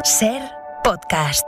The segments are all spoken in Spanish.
Ser podcast.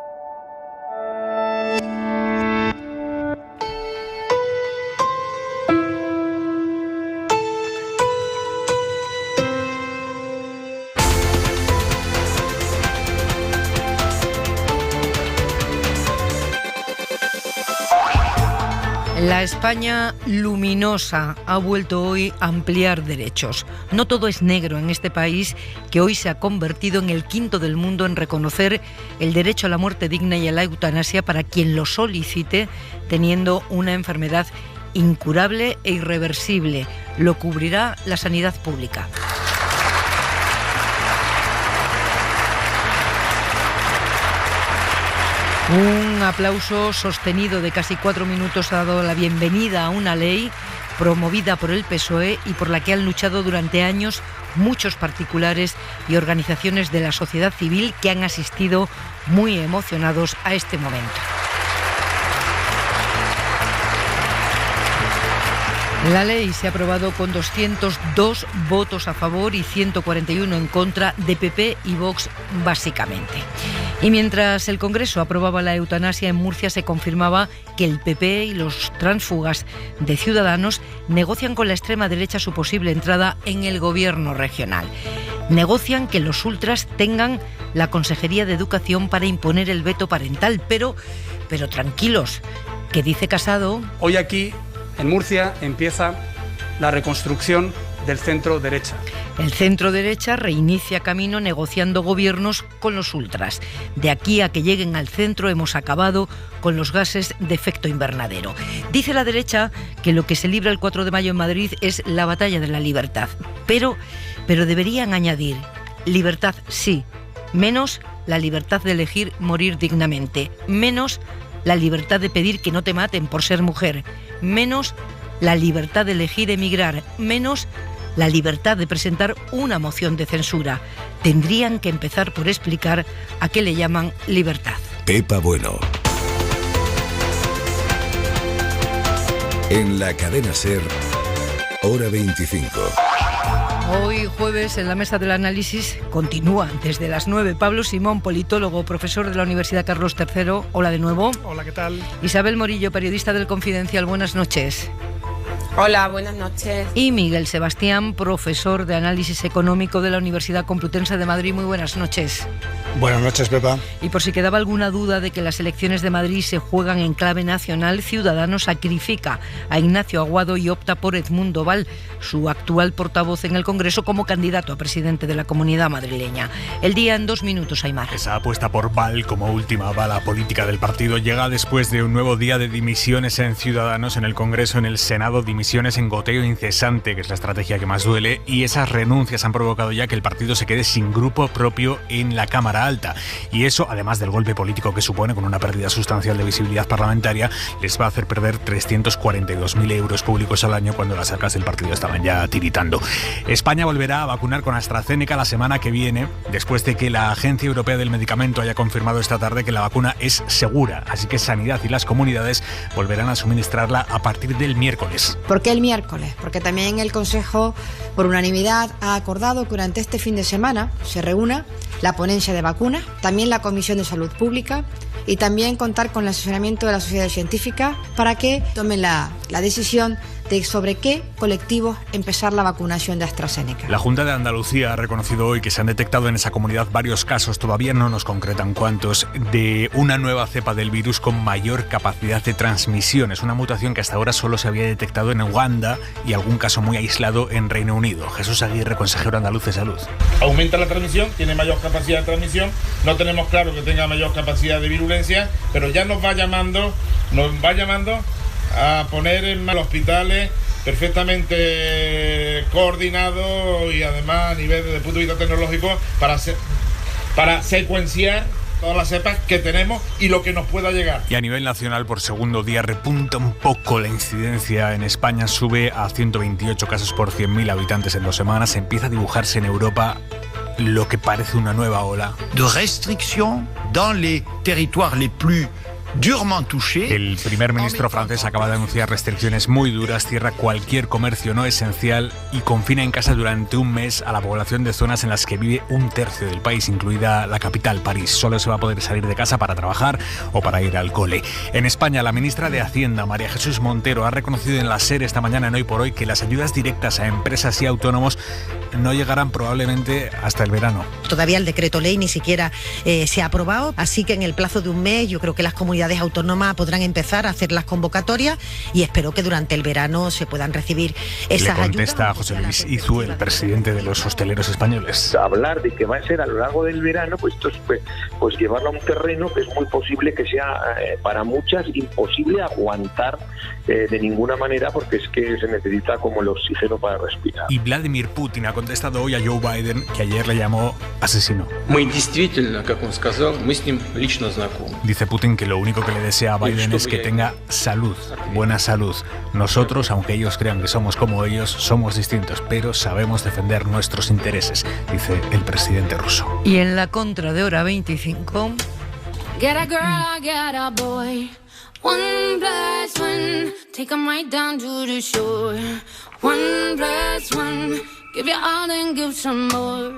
La España luminosa ha vuelto hoy a ampliar derechos. No todo es negro en este país que hoy se ha convertido en el quinto del mundo en reconocer el derecho a la muerte digna y a la eutanasia para quien lo solicite teniendo una enfermedad incurable e irreversible. Lo cubrirá la sanidad pública. Un aplauso sostenido de casi 4 minutos ha dado la bienvenida a una ley promovida por el PSOE y por la que han luchado durante años muchos particulares y organizaciones de la sociedad civil que han asistido muy emocionados a este momento. La ley se ha aprobado con 202 votos a favor y 141 en contra de PP y Vox, básicamente. Y mientras el Congreso aprobaba la eutanasia, en Murcia se confirmaba que el PP y los tránsfugas de Ciudadanos negocian con la extrema derecha su posible entrada en el gobierno regional. Negocian que los ultras tengan la Consejería de Educación para imponer el veto parental, pero tranquilos, que dice Casado. Hoy aquí, en Murcia, empieza la reconstrucción del centro derecha. El centro derecha reinicia camino negociando gobiernos con los ultras. De aquí a que lleguen al centro hemos acabado con los gases de efecto invernadero. Dice la derecha que lo que se libra el 4 de mayo en Madrid es la batalla de la libertad. Pero deberían añadir libertad sí, menos la libertad de elegir morir dignamente, menos la libertad de pedir que no te maten por ser mujer, menos la libertad de elegir emigrar, menos la libertad de presentar una moción de censura. Tendrían que empezar por explicar a qué le llaman libertad. Pepa Bueno. En la cadena SER, hora 25. Hoy jueves en la mesa del análisis continúa desde las 9 Pablo Simón, politólogo, profesor de la Universidad Carlos III. Hola de nuevo. Hola, ¿qué tal? Isabel Morillo, periodista del Confidencial. Buenas noches. Hola, buenas noches. Y Miguel Sebastián, profesor de Análisis Económico de la Universidad Complutense de Madrid. Muy buenas noches. Buenas noches, Pepa. Y por si quedaba alguna duda de que las elecciones de Madrid se juegan en clave nacional, Ciudadanos sacrifica a Ignacio Aguado y opta por Edmundo Val, su actual portavoz en el Congreso, como candidato a presidente de la Comunidad madrileña. El día en 2 minutos, Aimar. Esa apuesta por Val como última bala política del partido llega después de un nuevo día de dimisiones en Ciudadanos, en el Congreso, en el Senado, dimisiones en goteo incesante, que es la estrategia que más duele, y esas renuncias han provocado ya que el partido se quede sin grupo propio en la Cámara Alta. Y eso, además del golpe político que supone con una pérdida sustancial de visibilidad parlamentaria, les va a hacer perder 342.000 euros públicos al año cuando las arcas del partido estaban ya tiritando. España volverá a vacunar con AstraZeneca la semana que viene, después de que la Agencia Europea del Medicamento haya confirmado esta tarde que la vacuna es segura. Así que Sanidad y las comunidades volverán a suministrarla a partir del miércoles. ¿Por qué el miércoles? Porque también el Consejo, por unanimidad, ha acordado que durante este fin de semana se reúna la ponencia de vacunas, también la Comisión de Salud Pública y también contar con el asesoramiento de la sociedad científica para que tomen la decisión de sobre qué colectivos empezar la vacunación de AstraZeneca. La Junta de Andalucía ha reconocido hoy que se han detectado en esa comunidad varios casos, todavía no nos concretan cuántos, de una nueva cepa del virus con mayor capacidad de transmisión. Es una mutación que hasta ahora solo se había detectado en Uganda y algún caso muy aislado en Reino Unido. Jesús Aguirre, consejero andaluz de salud. Aumenta la transmisión, tiene mayor capacidad de transmisión, no tenemos claro que tenga mayor capacidad de virulencia, pero ya nos va llamando a poner en manos hospitales perfectamente coordinados y además a nivel desde el punto de vista tecnológico para secuenciar todas las cepas que tenemos y lo que nos pueda llegar. Y a nivel nacional, por segundo día, repunta un poco la incidencia en España, sube a 128 casos por 100.000 habitantes en 2 semanas. Empieza a dibujarse en Europa lo que parece una nueva ola de restricción dans les territoires les plus El primer ministro francés acaba de anunciar restricciones muy duras, cierra cualquier comercio no esencial y confina en casa durante un mes a la población de zonas en las que vive un tercio del país, incluida la capital, París. Solo se va a poder salir de casa para trabajar o para ir al cole. En España, la ministra de Hacienda, María Jesús Montero, ha reconocido en la SER esta mañana en Hoy por Hoy que las ayudas directas a empresas y autónomos no llegarán probablemente hasta el verano. Todavía el decreto ley ni siquiera se ha aprobado, así que en el plazo de un mes yo creo que las comunidades autónomas podrán empezar a hacer las convocatorias y espero que durante el verano se puedan recibir esas ayudas. Le contesta José Luis Izú, el presidente de los hosteleros españoles. Hablar de que va a ser a lo largo del verano, pues esto es pues llevarlo a un terreno que es muy posible que sea para muchas imposible aguantar de ninguna manera, porque es que se necesita como el oxígeno para respirar. Y Vladimir Putin ha contestado hoy a Joe Biden, que ayer le llamó asesino. Dice Putin que lo único que le desea a Biden es que tenga salud, buena salud. Nosotros, aunque ellos crean que somos como ellos, somos distintos, pero sabemos defender nuestros intereses, dice el presidente ruso. Y en la contra de Hora 25... Get a girl, get a boy. 1+1, take 'em right down to the shore. 1+1, give your all and give some more.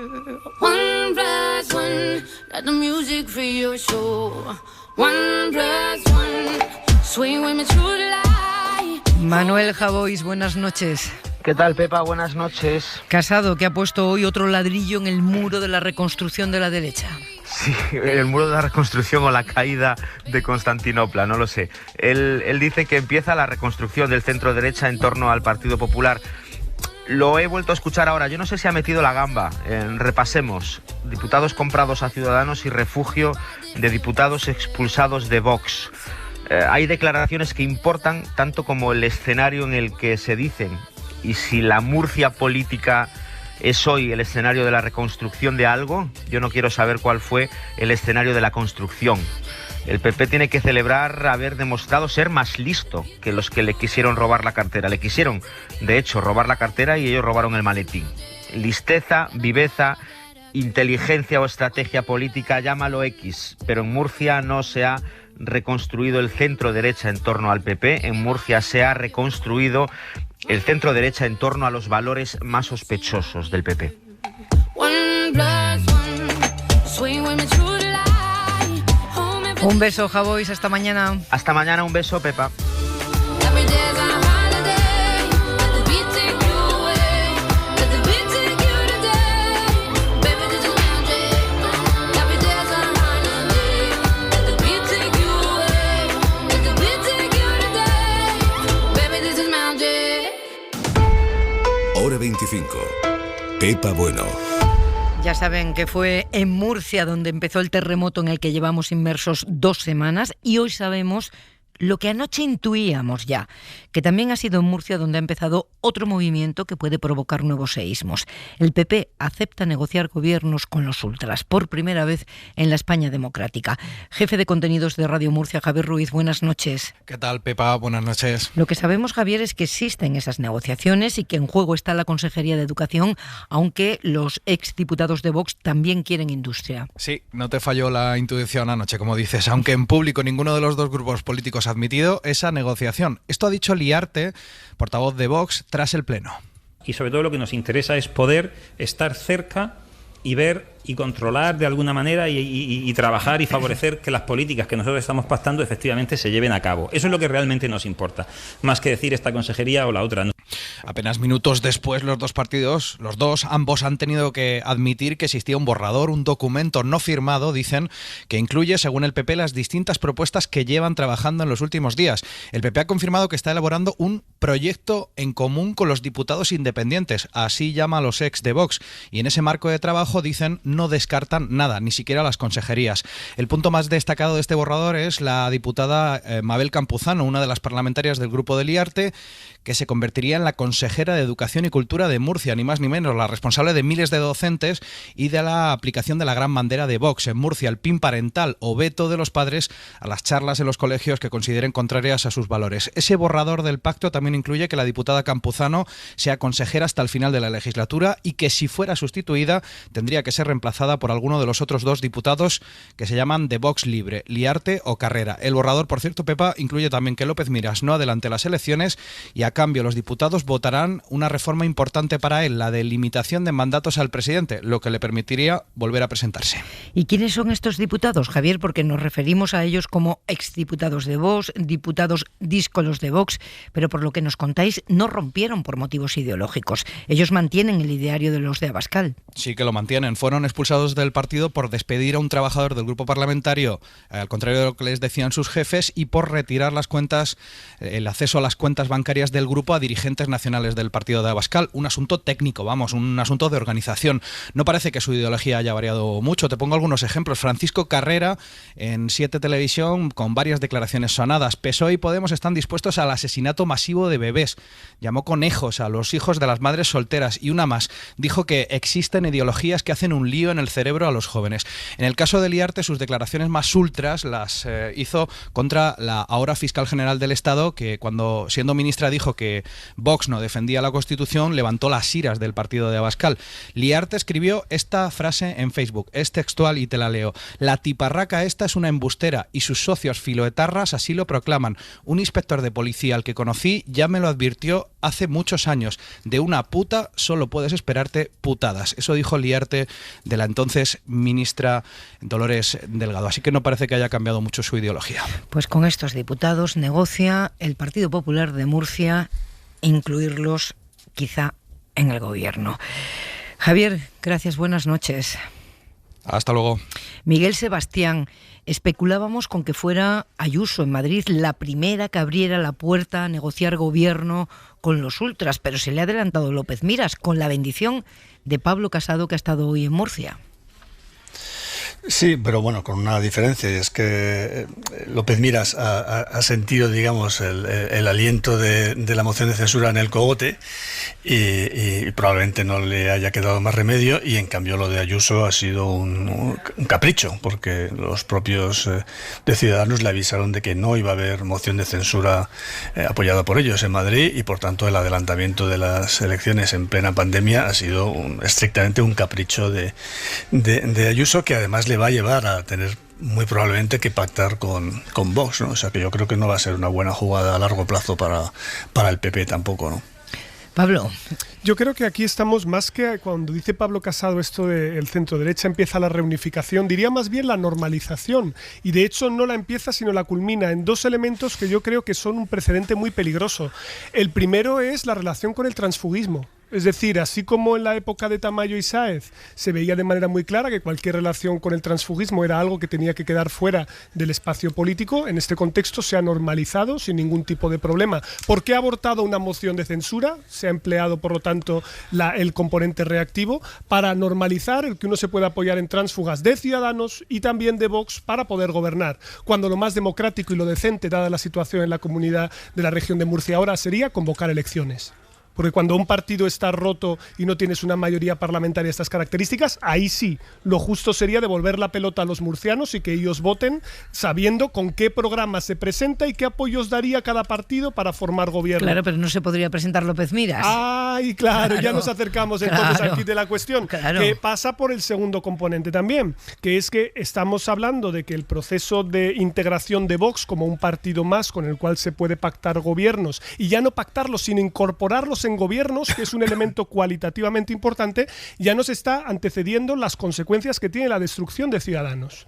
1+1, let the music free your soul. 1+1, swing with me through the light. Manuel Javois, buenas noches. ¿Qué tal, Pepa? Buenas noches. Casado, que ha puesto hoy otro ladrillo en el muro de la reconstrucción de la derecha. Sí, el muro de la reconstrucción o la caída de Constantinopla, no lo sé. Él dice que empieza la reconstrucción del centro derecha en torno al Partido Popular. Lo he vuelto a escuchar ahora. Yo no sé si ha metido la gamba. Repasemos. Diputados comprados a Ciudadanos y refugio de diputados expulsados de Vox. Hay declaraciones que importan tanto como el escenario en el que se dicen. Y si la Murcia política es hoy el escenario de la reconstrucción de algo, yo no quiero saber cuál fue el escenario de la construcción. El PP tiene que celebrar haber demostrado ser más listo que los que le quisieron robar la cartera. Le quisieron, de hecho, robar la cartera y ellos robaron el maletín. Listeza, viveza, inteligencia o estrategia política, llámalo X, pero en Murcia no se ha reconstruido el centro derecha en torno al PP, en Murcia se ha reconstruido el centro derecha en torno a los valores más sospechosos del PP. Un beso, Javois, hasta mañana. Hasta mañana, un beso, Pepa. Hora 25. Pepa Bueno. Ya saben que fue en Murcia donde empezó el terremoto en el que llevamos inmersos 2 semanas y hoy sabemos lo que anoche intuíamos ya, que también ha sido en Murcia donde ha empezado otro movimiento que puede provocar nuevos seísmos. El PP acepta negociar gobiernos con los ultras, por primera vez en la España democrática. Jefe de contenidos de Radio Murcia, Javier Ruiz, buenas noches. ¿Qué tal, Pepa? Buenas noches. Lo que sabemos, Javier, es que existen esas negociaciones y que en juego está la Consejería de Educación, aunque los exdiputados de Vox también quieren industria. Sí, no te falló la intuición anoche, como dices, aunque en público ninguno de los dos grupos políticos ha admitido esa negociación. Esto ha dicho Liarte, portavoz de Vox, tras el Pleno. Y sobre todo lo que nos interesa es poder estar cerca y ver y controlar de alguna manera y trabajar y favorecer que las políticas que nosotros estamos pactando efectivamente se lleven a cabo. Eso es lo que realmente nos importa, más que decir esta consejería o la otra. Apenas minutos después los dos partidos, ambos han tenido que admitir que existía un borrador, un documento no firmado, dicen, que incluye, según el PP, las distintas propuestas que llevan trabajando en los últimos días. El PP ha confirmado que está elaborando un proyecto en común con los diputados independientes, así llama a los ex de Vox, y en ese marco de trabajo, dicen, no descartan nada, ni siquiera las consejerías. El punto más destacado de este borrador es la diputada Mabel Campuzano, una de las parlamentarias del grupo de Liarte, que se convertiría convertiría en la consejera de Educación y Cultura de Murcia, ni más ni menos, la responsable de miles de docentes y de la aplicación de la gran bandera de Vox en Murcia, el PIN parental o veto de los padres a las charlas en los colegios que consideren contrarias a sus valores. Ese borrador del pacto también incluye que la diputada Campuzano sea consejera hasta el final de la legislatura y que si fuera sustituida tendría que ser reemplazada por alguno de los otros dos diputados que se llaman de Vox Libre, Liarte o Carrera. El borrador, por cierto, Pepa, incluye también que López Miras no adelante las elecciones y a cambio los diputados votarán una reforma importante para él, la de limitación de mandatos al presidente, lo que le permitiría volver a presentarse. ¿Y quiénes son estos diputados, Javier? Porque nos referimos a ellos como exdiputados de Vox, diputados díscolos de Vox, pero por lo que nos contáis no rompieron por motivos ideológicos. Ellos mantienen el ideario de los de Abascal. Sí que lo mantienen. Fueron expulsados del partido por despedir a un trabajador del grupo parlamentario, al contrario de lo que les decían sus jefes, y por retirar las cuentas, el acceso a las cuentas bancarias del grupo a dirigentes nacionales del partido de Abascal. Un asunto técnico, un asunto de organización. No parece que su ideología haya variado mucho. Te pongo algunos ejemplos. Francisco Carrera, en 7 Televisión, con varias declaraciones sonadas. PSOE y Podemos están dispuestos al asesinato masivo de bebés. Llamó conejos a los hijos de las madres solteras. Y una más, dijo que existen ideologías que hacen un lío en el cerebro a los jóvenes. En el caso de Liarte, sus declaraciones más ultras las hizo contra la ahora fiscal general del Estado, que cuando siendo ministra dijo que Vox no defendía la Constitución, levantó las iras del partido de Abascal. Liarte escribió esta frase en Facebook, es textual y te la leo: la tiparraca esta es una embustera y sus socios filoetarras así lo proclaman. Un inspector de policía al que conocí ya me lo advirtió hace muchos años. De una puta solo puedes esperarte putadas. Eso dijo Liarte de la entonces ministra Dolores Delgado. Así que no parece que haya cambiado mucho su ideología. Pues con estos diputados negocia el Partido Popular de Murcia incluirlos quizá en el gobierno. Javier, gracias, buenas noches. Hasta luego. Miguel Sebastián, especulábamos con que fuera Ayuso en Madrid la primera que abriera la puerta a negociar gobierno con los ultras, pero se le ha adelantado López Miras con la bendición de Pablo Casado, que ha estado hoy en Murcia. Sí, pero bueno, con una diferencia, y es que López Miras ha sentido, digamos, el aliento de la moción de censura en el cogote y probablemente no le haya quedado más remedio, y en cambio lo de Ayuso ha sido un capricho, porque los propios de Ciudadanos le avisaron de que no iba a haber moción de censura apoyada por ellos en Madrid, y por tanto el adelantamiento de las elecciones en plena pandemia ha sido estrictamente un capricho de Ayuso, que además le va a llevar a tener muy probablemente que pactar con Vox, ¿no? O sea que yo creo que no va a ser una buena jugada a largo plazo para el PP tampoco, ¿no? Pablo. Yo creo que aquí estamos más que cuando dice Pablo Casado esto del centro derecha empieza la reunificación, diría más bien la normalización, y de hecho no la empieza sino la culmina en dos elementos que yo creo que son un precedente muy peligroso. El primero es la relación con el transfugismo. Es decir, así como en la época de Tamayo y Sáez se veía de manera muy clara que cualquier relación con el transfugismo era algo que tenía que quedar fuera del espacio político, en este contexto se ha normalizado sin ningún tipo de problema. ¿Por qué ha abortado una moción de censura? Se ha empleado, por lo tanto, el componente reactivo para normalizar el que uno se pueda apoyar en tránsfugas de Ciudadanos y también de Vox para poder gobernar, cuando lo más democrático y lo decente, dada la situación en la comunidad de la región de Murcia ahora, sería convocar elecciones. Porque cuando un partido está roto y no tienes una mayoría parlamentaria de estas características, ahí sí, lo justo sería devolver la pelota a los murcianos y que ellos voten sabiendo con qué programa se presenta y qué apoyos daría cada partido para formar gobierno. Claro, pero no se podría presentar López Miras. Ay, claro, ya nos acercamos entonces aquí de la cuestión, que pasa por el segundo componente también, que es que estamos hablando de que el proceso de integración de Vox como un partido más con el cual se puede pactar gobiernos, y ya no pactarlos, sino incorporarlos en gobiernos, que es un elemento cualitativamente importante, ya nos está antecediendo las consecuencias que tiene la destrucción de Ciudadanos.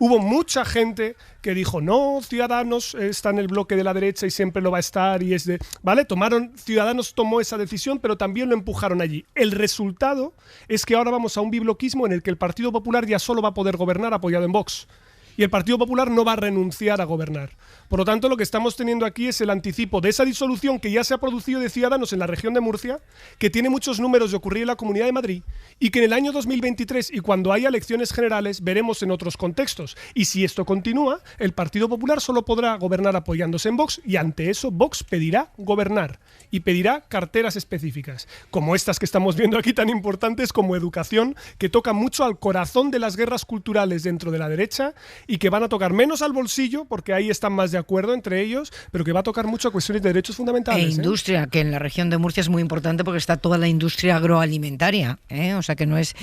Hubo mucha gente que dijo, no, Ciudadanos está en el bloque de la derecha y siempre lo va a estar, y es de... ¿Vale? Ciudadanos tomó esa decisión, pero también lo empujaron allí. El resultado es que ahora vamos a un bibloquismo en el que el Partido Popular ya solo va a poder gobernar apoyado en Vox. Y el Partido Popular no va a renunciar a gobernar. Por lo tanto, lo que estamos teniendo aquí es el anticipo de esa disolución que ya se ha producido de Ciudadanos en la región de Murcia, que tiene muchos números de ocurrir en la Comunidad de Madrid, y que en el año 2023 y cuando haya elecciones generales veremos en otros contextos. Y si esto continúa, el Partido Popular solo podrá gobernar apoyándose en Vox, y ante eso Vox pedirá gobernar y pedirá carteras específicas, como estas que estamos viendo aquí, tan importantes como educación, que tocan mucho al corazón de las guerras culturales dentro de la derecha y que van a tocar menos al bolsillo, porque ahí están más de acuerdo entre ellos, pero que va a tocar mucho a cuestiones de derechos fundamentales. E industria, que en la región de Murcia es muy importante porque está toda la industria agroalimentaria, o sea que no es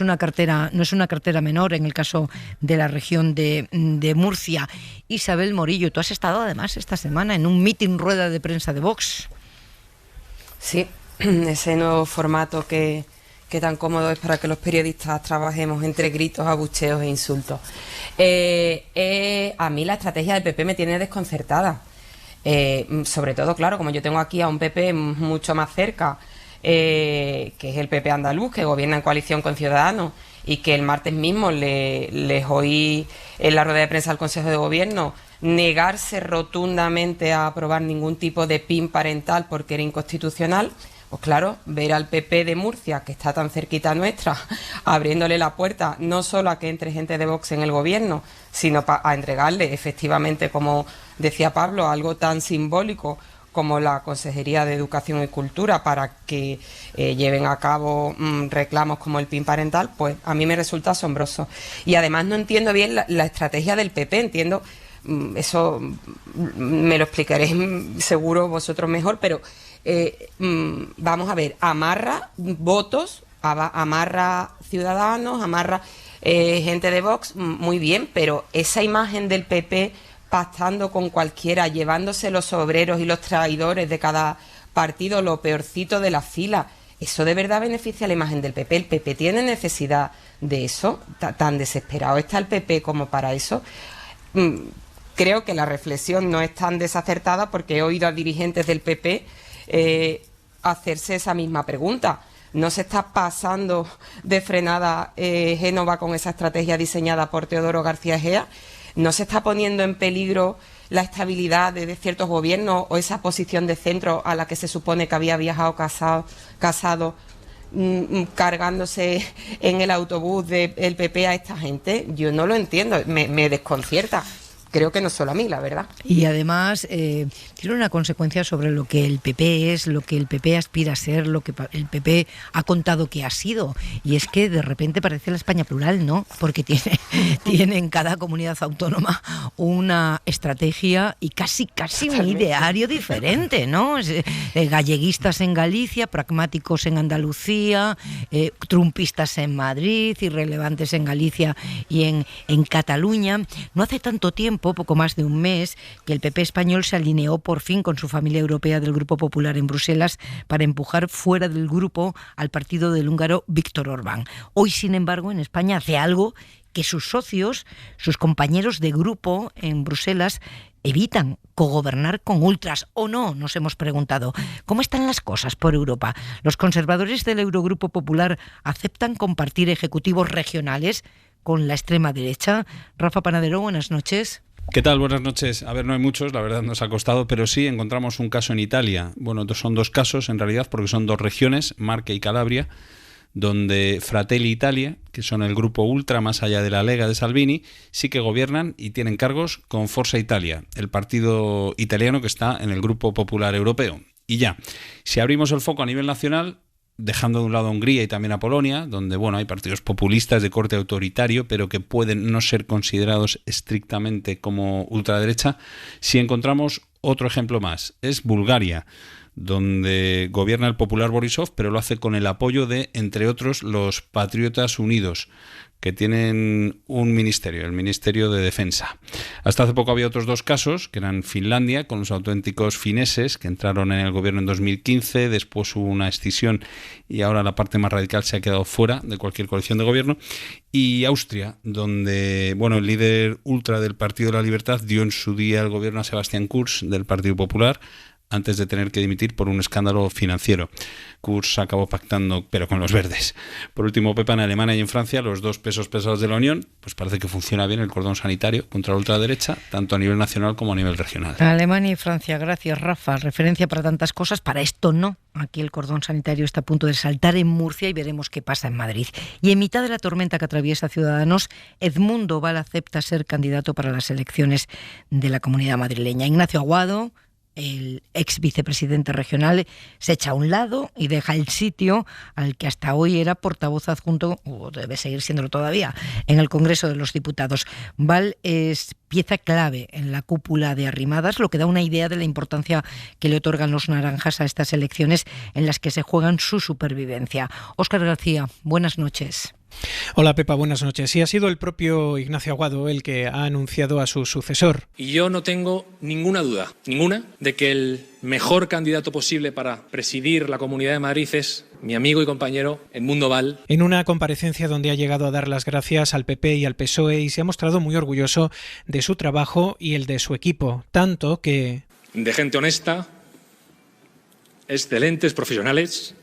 una cartera menor en el caso de la región de Murcia. Isabel Morillo, tú has estado además esta semana en un meeting rueda de prensa de Vox. Sí, ese nuevo formato que tan cómodo es para que los periodistas trabajemos entre gritos, abucheos e insultos. A mí la estrategia del PP me tiene desconcertada. Sobre todo, claro, como yo tengo aquí a un PP mucho más cerca, que es el PP andaluz, que gobierna en coalición con Ciudadanos, y que el martes mismo les oí en la rueda de prensa del Consejo de Gobierno negarse rotundamente a aprobar ningún tipo de PIN parental porque era inconstitucional. Pues claro, ver al PP de Murcia, que está tan cerquita nuestra, abriéndole la puerta no solo a que entre gente de Vox en el gobierno, sino a entregarle efectivamente, como decía Pablo, algo tan simbólico como la Consejería de Educación y Cultura para que lleven a cabo reclamos como el PIN parental, pues a mí me resulta asombroso. Y además no entiendo bien la estrategia del PP, entiendo, eso me lo explicaréis seguro vosotros mejor, pero vamos a ver, amarra votos, amarra Ciudadanos, amarra gente de Vox, muy bien, pero esa imagen del PP pactando con cualquiera, llevándose los obreros y los traidores de cada partido, lo peorcito de la fila, ¿eso de verdad beneficia a la imagen del PP? ¿El PP tiene necesidad de eso? ¿Tan desesperado está el PP como para eso? Creo que la reflexión no es tan desacertada porque he oído a dirigentes del PP hacerse esa misma pregunta. ¿No se está pasando de frenada Génova con esa estrategia diseñada por Teodoro García Egea? ¿No se está poniendo en peligro la estabilidad de ciertos gobiernos o esa posición de centro a la que se supone que había viajado Casado cargándose en el autobús del PP a esta gente? Yo no lo entiendo, me desconcierta. Creo que no solo a mí, la verdad. Y además tiene una consecuencia sobre lo que el PP es, lo que el PP aspira a ser, lo que el PP ha contado que ha sido. Y es que de repente parece la España plural, ¿no? Porque tiene en cada comunidad autónoma una estrategia y casi un ideario diferente, ¿no? Galleguistas en Galicia, pragmáticos en Andalucía, trumpistas en Madrid, irrelevantes en Galicia y en Cataluña. No hace tanto tiempo, poco más de un mes, que el PP español se alineó por fin con su familia europea del Grupo Popular en Bruselas para empujar fuera del grupo al partido del húngaro Víctor Orbán. Hoy, sin embargo, en España hace algo que sus socios, sus compañeros de grupo en Bruselas evitan: cogobernar con ultras. ¿O no? Nos hemos preguntado. ¿Cómo están las cosas por Europa? ¿Los conservadores del Eurogrupo Popular aceptan compartir ejecutivos regionales con la extrema derecha? Rafa Panadero, buenas noches. ¿Qué tal? Buenas noches. A ver, no hay muchos, la verdad nos ha costado, pero sí encontramos un caso en Italia. Bueno, son dos casos en realidad porque son dos regiones, Marca y Calabria, donde Fratelli Italia, que son el grupo ultra más allá de la Lega de Salvini, sí que gobiernan y tienen cargos con Forza Italia, el partido italiano que está en el Grupo Popular Europeo. Y ya, si abrimos el foco a nivel nacional, dejando de un lado a Hungría y también a Polonia, donde bueno, hay partidos populistas de corte autoritario, pero que pueden no ser considerados estrictamente como ultraderecha, si encontramos otro ejemplo más, es Bulgaria, donde gobierna el popular Borisov, pero lo hace con el apoyo de, entre otros, los Patriotas Unidos, que tienen un ministerio, el Ministerio de Defensa. Hasta hace poco había otros dos casos, que eran Finlandia, con los auténticos fineses, que entraron en el gobierno en 2015, después hubo una escisión y ahora la parte más radical se ha quedado fuera de cualquier coalición de gobierno, y Austria, donde bueno, el líder ultra del Partido de la Libertad dio en su día el gobierno a Sebastián Kurz, del Partido Popular, antes de tener que dimitir por un escándalo financiero. Kurz acabó pactando, pero con los verdes. Por último, Pepa, en Alemania y en Francia, los dos pesos pesados de la Unión, pues parece que funciona bien el cordón sanitario contra la ultraderecha, tanto a nivel nacional como a nivel regional. Alemania y Francia, gracias Rafa. Referencia para tantas cosas, para esto no. Aquí el cordón sanitario está a punto de saltar en Murcia y veremos qué pasa en Madrid. Y en mitad de la tormenta que atraviesa Ciudadanos, Edmundo Val acepta ser candidato para las elecciones de la Comunidad Madrileña. Ignacio Aguado, el ex vicepresidente regional, se echa a un lado y deja el sitio al que hasta hoy era portavoz adjunto, o debe seguir siéndolo todavía, en el Congreso de los Diputados. Val es pieza clave en la cúpula de Arrimadas, lo que da una idea de la importancia que le otorgan los naranjas a estas elecciones en las que se juegan su supervivencia. Óscar García, buenas noches. Hola Pepa, buenas noches. Sí, ha sido el propio Ignacio Aguado el que ha anunciado a su sucesor. Y yo no tengo ninguna duda, de que el mejor candidato posible para presidir la Comunidad de Madrid es mi amigo y compañero Edmundo Val. En una comparecencia donde ha llegado a dar las gracias al PP y al PSOE y se ha mostrado muy orgulloso de su trabajo y el de su equipo, tanto que... De gente honesta, excelentes profesionales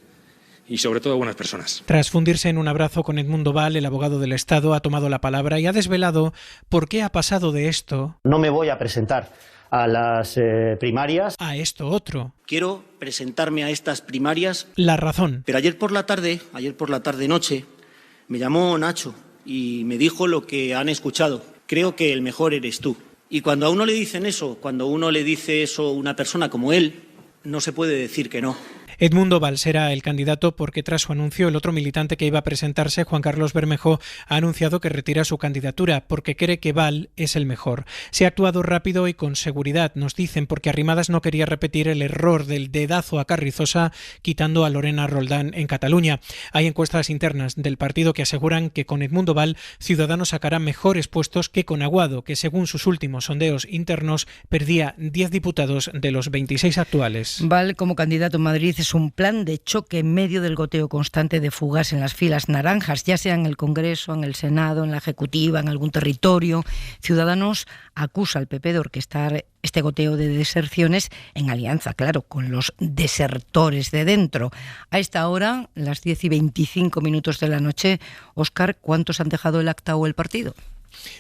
y sobre todo buenas personas. Tras fundirse en un abrazo con Edmundo Val, el abogado del Estado ha tomado la palabra y ha desvelado por qué ha pasado de esto... No me voy a presentar a las primarias. A esto otro. Quiero presentarme a estas primarias. La razón. Pero ayer por la tarde noche, me llamó Nacho y me dijo lo que han escuchado. Creo que el mejor eres tú. Y cuando a uno le dicen eso, cuando uno le dice eso a una persona como él, no se puede decir que no. Edmundo Val será el candidato porque tras su anuncio el otro militante que iba a presentarse, Juan Carlos Bermejo, ha anunciado que retira su candidatura porque cree que Val es el mejor. Se ha actuado rápido y con seguridad, nos dicen, porque Arrimadas no quería repetir el error del dedazo a Carrizosa quitando a Lorena Roldán en Cataluña. Hay encuestas internas del partido que aseguran que con Edmundo Val Ciudadanos sacará mejores puestos que con Aguado, que según sus últimos sondeos internos perdía 10 diputados de los 26 actuales. Val como candidato en Madrid es un plan de choque en medio del goteo constante de fugas en las filas naranjas, ya sea en el Congreso, en el Senado, en la Ejecutiva, en algún territorio. Ciudadanos acusa al PP de orquestar este goteo de deserciones en alianza, claro, con los desertores de dentro. A esta hora, las 10:25 de la noche, Óscar, ¿cuántos han dejado el acta o el partido?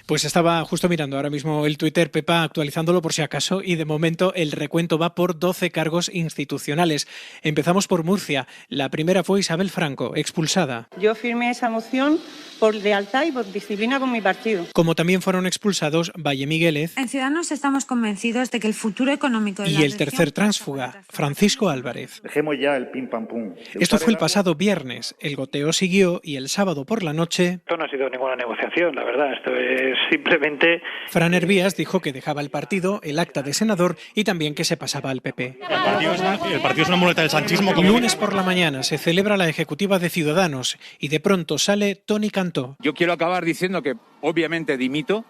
Pues estaba justo mirando ahora mismo el Twitter, Pepa, actualizándolo por si acaso, y de momento el recuento va por 12 cargos institucionales. Empezamos por Murcia. La primera fue Isabel Franco, expulsada. Yo firmé esa moción por lealtad y por disciplina con mi partido. Como también fueron expulsados Valle Miguélez. En Ciudadanos estamos convencidos de que el futuro económico de y el tercer tránsfuga, Francisco Álvarez. Dejemos ya el pim pam pum. Esto fue el pasado viernes. El goteo siguió y el sábado por la noche... Esto no ha sido ninguna negociación, la verdad. Esto es simplemente... Fran Hervías dijo que dejaba el partido, el acta de senador y también que se pasaba al PP. El partido es una muleta del sanchismo. Lunes por la mañana se celebra la ejecutiva de Ciudadanos y de pronto sale Toni Cantó. Yo quiero acabar diciendo que obviamente dimito.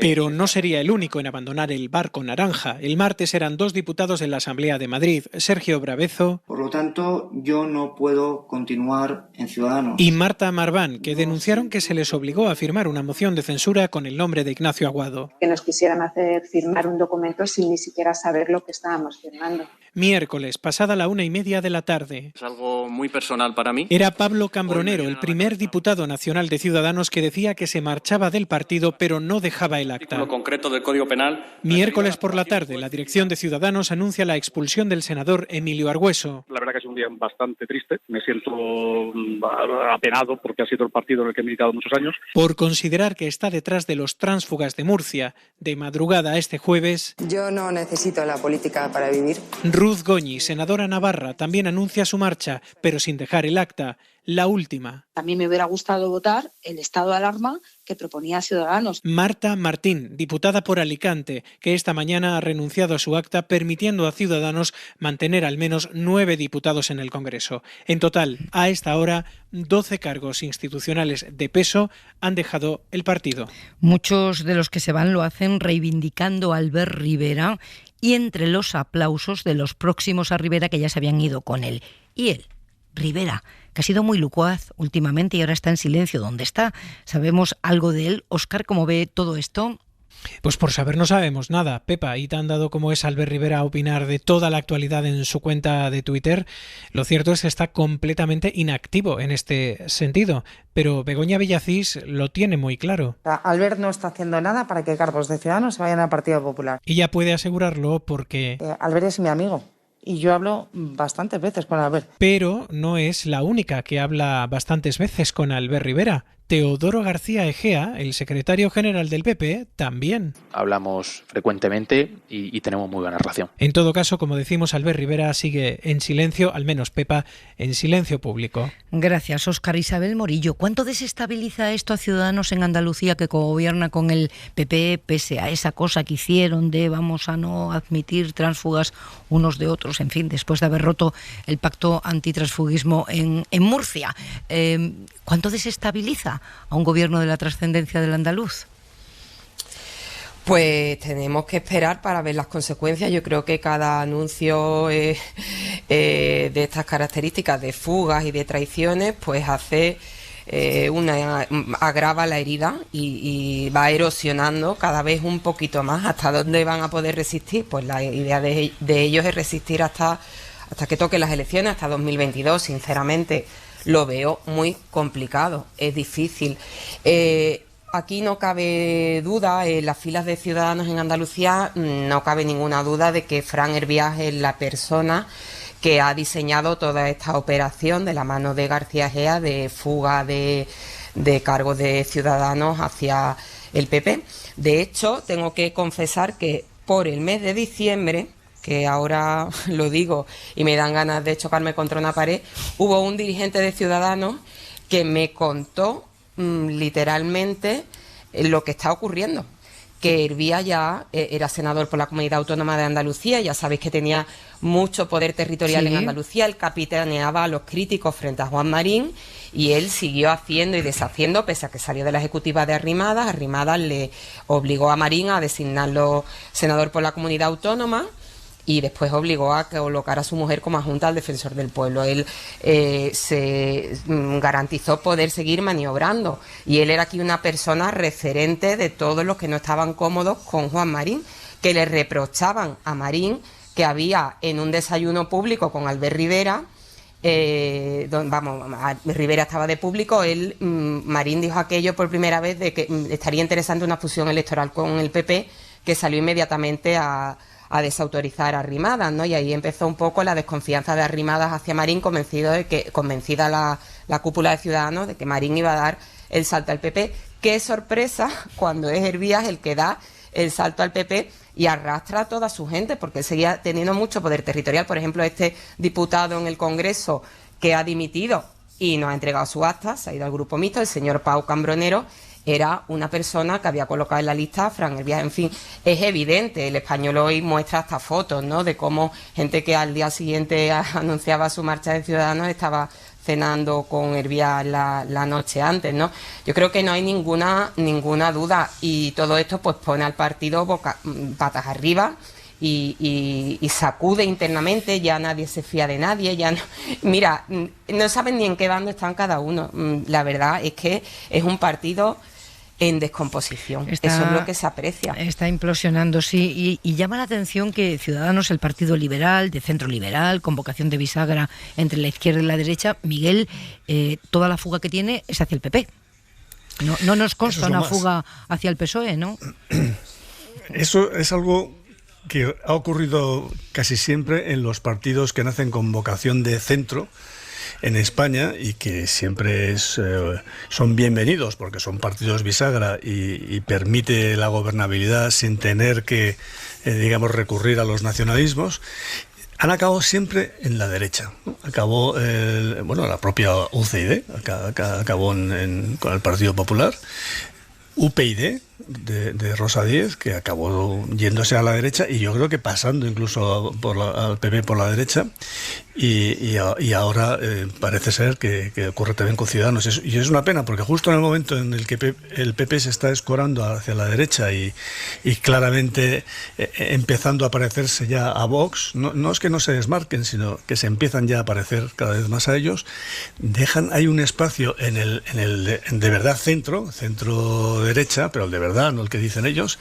Pero no sería el único en abandonar el barco naranja. El martes eran 2 diputados en la Asamblea de Madrid, Sergio Bravezo. Por lo tanto, yo no puedo continuar en Ciudadanos. Y Marta Marván, que denunciaron que se les obligó a firmar una moción de censura con el nombre de Ignacio Aguado. Que nos quisieran hacer firmar un documento sin ni siquiera saber lo que estábamos firmando. Miércoles, pasada la 1:30 de la tarde. Es algo muy personal para mí. Era Pablo Cambronero, el primer diputado nacional de Ciudadanos que decía que se marchaba del partido pero no dejaba el acta. Lo concreto del Código Penal. Miércoles por la tarde, la dirección de Ciudadanos anuncia la expulsión del senador Emilio Argüeso. La verdad que es un día bastante triste. Me siento apenado porque ha sido el partido en el que he militado muchos años. Por considerar que está detrás de los tránsfugas de Murcia. De madrugada este jueves. Yo no necesito la política para vivir. Ruth Goñi, senadora navarra, también anuncia su marcha, pero sin dejar el acta. La última. A mí me hubiera gustado votar el estado de alarma que proponía Ciudadanos. Marta Martín, diputada por Alicante, que esta mañana ha renunciado a su acta permitiendo a Ciudadanos mantener al menos 9 diputados en el Congreso. En total, a esta hora, 12 cargos institucionales de peso han dejado el partido. Muchos de los que se van lo hacen reivindicando a Albert Rivera y entre los aplausos de los próximos a Rivera que ya se habían ido con él. Y él, Rivera, que ha sido muy locuaz últimamente y ahora está en silencio. ¿Dónde está? ¿Sabemos algo de él? Óscar, ¿cómo ve todo esto? Pues por saber no sabemos nada, Pepa, y tan dado como es Albert Rivera a opinar de toda la actualidad en su cuenta de Twitter, lo cierto es que está completamente inactivo en este sentido, pero Begoña Villacís lo tiene muy claro. Albert no está haciendo nada para que cargos de Ciudadanos se vayan al Partido Popular. Ella puede asegurarlo porque... Albert es mi amigo. Y yo hablo bastantes veces con Albert. Pero no es la única que habla bastantes veces con Albert Rivera. Teodoro García Egea, el secretario general del PP, también. Hablamos frecuentemente y tenemos muy buena relación. En todo caso, como decimos, Albert Rivera sigue en silencio, al menos Pepa, en silencio público. Gracias, Óscar. Isabel Morillo, ¿cuánto desestabiliza esto a Ciudadanos en Andalucía, que gobierna con el PP, pese a esa cosa que hicieron de vamos a no admitir tránsfugas unos de otros, en fin, después de haber roto el pacto antitransfugismo en Murcia? ¿Cuánto desestabiliza a un gobierno de la trascendencia del andaluz? Pues tenemos que esperar para ver las consecuencias. Yo creo que cada anuncio de estas características de fugas y de traiciones pues hace agrava la herida y va erosionando cada vez un poquito más. ¿Hasta dónde van a poder resistir? Pues la idea de ellos es resistir hasta que toquen las elecciones, hasta 2022. Sinceramente lo veo muy complicado, es difícil. Aquí no cabe duda, en las filas de Ciudadanos en Andalucía no cabe ninguna duda de que Fran Hervías es la persona que ha diseñado toda esta operación de la mano de García Egea de fuga de cargos de Ciudadanos hacia el PP. De hecho, tengo que confesar que por el mes de diciembre, que ahora lo digo y me dan ganas de chocarme contra una pared, hubo un dirigente de Ciudadanos que me contó literalmente lo que está ocurriendo, que Hervías ya era senador por la Comunidad Autónoma de Andalucía, ya sabéis que tenía mucho poder territorial en Andalucía, él capitaneaba a los críticos frente a Juan Marín y él siguió haciendo y deshaciendo pese a que salió de la ejecutiva de Arrimadas. Arrimadas le obligó a Marín a designarlo senador por la Comunidad Autónoma y después obligó a colocar a su mujer como adjunta al defensor del pueblo. Él se garantizó poder seguir maniobrando y él era aquí una persona referente de todos los que no estaban cómodos con Juan Marín, que le reprochaban a Marín que había en un desayuno público con Albert Rivera, Rivera estaba de público, Marín dijo aquello por primera vez de que estaría interesante una fusión electoral con el PP, que salió inmediatamente a desautorizar a Arrimadas, ¿no? Y ahí empezó un poco la desconfianza de Arrimadas hacia Marín, convencida la cúpula de Ciudadanos de que Marín iba a dar el salto al PP. Qué sorpresa cuando es Hervías el que da el salto al PP y arrastra a toda su gente, porque él seguía teniendo mucho poder territorial. Por ejemplo, este diputado en el Congreso que ha dimitido y no ha entregado su acta, se ha ido al grupo mixto, el señor Pau Cambronero, era una persona que había colocado en la lista a Fran Hervías. En fin, es evidente, el Español hoy muestra hasta fotos, ¿no?, de cómo gente que al día siguiente anunciaba su marcha de Ciudadanos estaba cenando con Hervías la noche antes, ¿no? Yo creo que no hay ninguna duda y todo esto pues pone al partido patas arriba y sacude internamente. Ya nadie se fía de nadie, ya no, mira, no saben ni en qué bando están cada uno. La verdad es que es un partido en descomposición. Eso es lo que se aprecia. Está implosionando, sí, y llama la atención que Ciudadanos, el partido liberal, de centro liberal, con vocación de bisagra entre la izquierda y la derecha, Miguel, toda la fuga que tiene es hacia el PP. No nos consta una fuga hacia el PSOE, ¿no? Eso es algo que ha ocurrido casi siempre en los partidos que nacen con vocación de centro en España y que siempre son bienvenidos porque son partidos bisagra y permite la gobernabilidad sin tener que, digamos, recurrir a los nacionalismos. Han acabado siempre en la derecha. Acabó, la propia UCD acabó con el Partido Popular. UPyD de Rosa Díez, que acabó yéndose a la derecha y yo creo que pasando incluso al PP por la derecha y ahora parece ser que ocurre también con Ciudadanos. Y es una pena porque justo en el momento en el que el PP se está escorando hacia la derecha y claramente empezando a parecerse ya a Vox, no es que no se desmarquen, sino que se empiezan ya a parecer cada vez más a ellos, hay un espacio en el de verdad centro derecha, pero el de verdad verdad, no el que dicen ellos.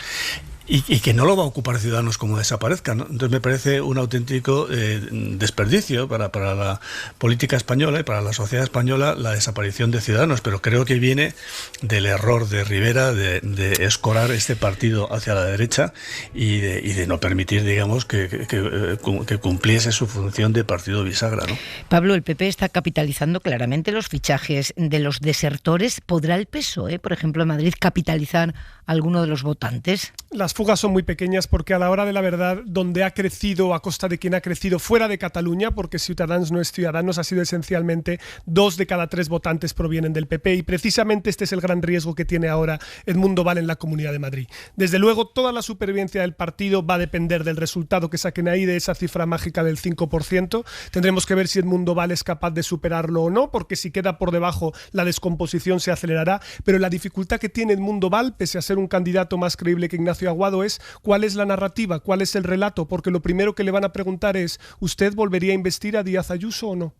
Y que no lo va a ocupar Ciudadanos como desaparezca, ¿no? Entonces me parece un auténtico desperdicio para la política española y para la sociedad española la desaparición de Ciudadanos, pero creo que viene del error de Rivera de escorar este partido hacia la derecha y de no permitir, digamos, que cumpliese su función de partido bisagra, ¿no? Pablo, el PP está capitalizando claramente los fichajes de los desertores. ¿Podrá el PSOE, por ejemplo, en Madrid, capitalizar alguno de los votantes? Las fugas son muy pequeñas porque a la hora de la verdad, donde ha crecido a costa de quien ha crecido fuera de Cataluña, porque Ciudadanos no es Ciudadanos, ha sido esencialmente 2 de cada 3 votantes provienen del PP, y precisamente este es el gran riesgo que tiene ahora Edmundo Val en la Comunidad de Madrid. Desde luego, toda la supervivencia del partido va a depender del resultado que saquen ahí, de esa cifra mágica del 5%. Tendremos que ver si Edmundo Val es capaz de superarlo o no, porque si queda por debajo, la descomposición se acelerará, pero la dificultad que tiene Edmundo Val, pese a ser un candidato más creíble que Ignacio Aguado, es cuál es la narrativa, cuál es el relato, porque lo primero que le van a preguntar es: ¿usted volvería a investir a Díaz Ayuso o no?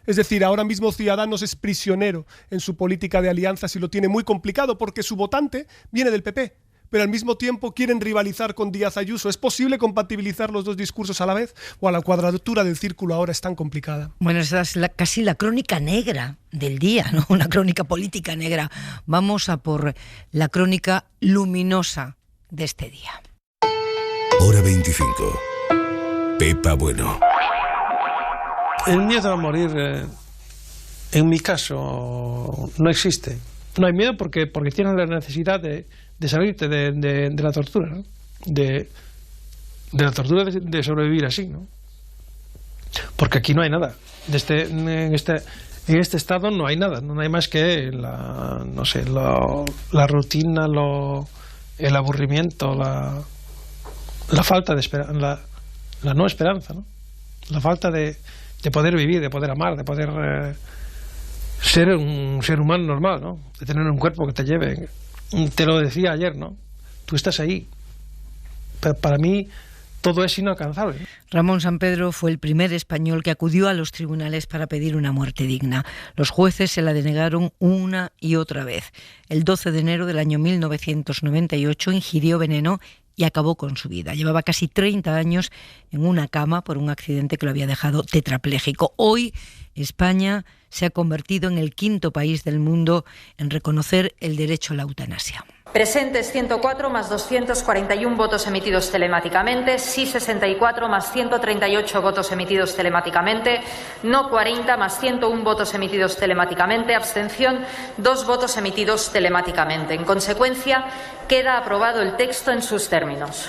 Es decir, ahora mismo Ciudadanos es prisionero en su política de alianzas y lo tiene muy complicado porque su votante viene del PP, pero al mismo tiempo quieren rivalizar con Díaz Ayuso. ¿Es posible compatibilizar los dos discursos a la vez? ¿O a la cuadratura del círculo ahora es tan complicada? Bueno, esa es casi la crónica negra del día, ¿no? Una crónica política negra. Vamos a por la crónica luminosa de este día. Hora 25. Pepa Bueno. El miedo a morir, en mi caso, no existe. No hay miedo porque tienes la necesidad de salirte de la tortura, ¿no? De la tortura de sobrevivir así, ¿no? Porque aquí no hay nada. En este estado no hay nada. No hay más que la rutina, el aburrimiento, la falta de esperanza, la no esperanza, ¿no? La falta de poder vivir, de poder amar, de poder ser un ser humano normal, ¿no? De tener un cuerpo que te lleve. Te lo decía ayer, ¿no? Tú estás ahí. Pero para mí todo es inalcanzable, ¿no? Ramón Sampedro fue el primer español que acudió a los tribunales para pedir una muerte digna. Los jueces se la denegaron una y otra vez. El 12 de enero del año 1998 ingirió veneno y acabó con su vida. Llevaba casi 30 años en una cama por un accidente que lo había dejado tetrapléjico. Hoy España se ha convertido en el 5º país del mundo en reconocer el derecho a la eutanasia. Presentes 104 más 241 votos emitidos telemáticamente, sí 64 más 138 votos emitidos telemáticamente, no 40 más 101 votos emitidos telemáticamente, abstención 2 votos emitidos telemáticamente. En consecuencia, queda aprobado el texto en sus términos.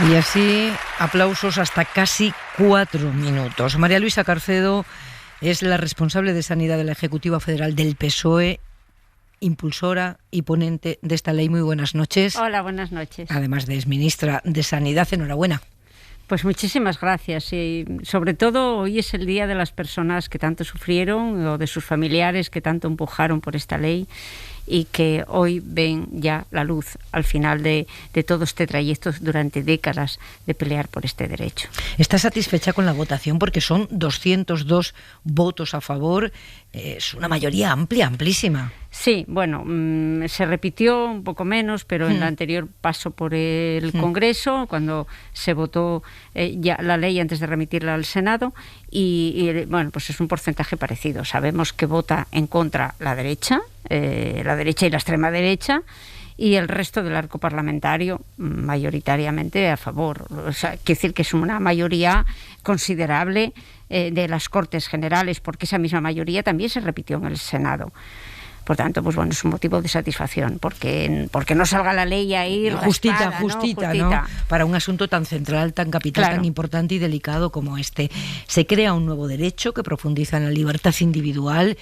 Y así, aplausos hasta casi 4 minutos. María Luisa Carcedo es la responsable de Sanidad de la Ejecutiva Federal del PSOE, impulsora y ponente de esta ley. Muy buenas noches. Hola, buenas noches. Además de exministra de Sanidad, enhorabuena. Pues muchísimas gracias. Y sobre todo hoy es el día de las personas que tanto sufrieron o de sus familiares que tanto empujaron por esta ley y que hoy ven ya la luz al final de todo este trayecto durante décadas de pelear por este derecho. ¿Está satisfecha con la votación? Porque son 202 votos a favor, es una mayoría amplia, amplísima. Sí, bueno, se repitió un poco menos, pero en el anterior paso por el Congreso, cuando se votó ya la ley antes de remitirla al Senado, y bueno, pues es un porcentaje parecido. Sabemos que vota en contra la derecha y la extrema derecha, y el resto del arco parlamentario mayoritariamente a favor. O sea, quiere decir que es una mayoría considerable de las Cortes Generales, porque esa misma mayoría también se repitió en el Senado. Por tanto, pues bueno, es un motivo de satisfacción, porque no salga la ley ahí justita, ¿no? ¿no? Para un asunto tan central, tan capital, claro, tan importante y delicado como este. Se crea un nuevo derecho que profundiza en la libertad individual.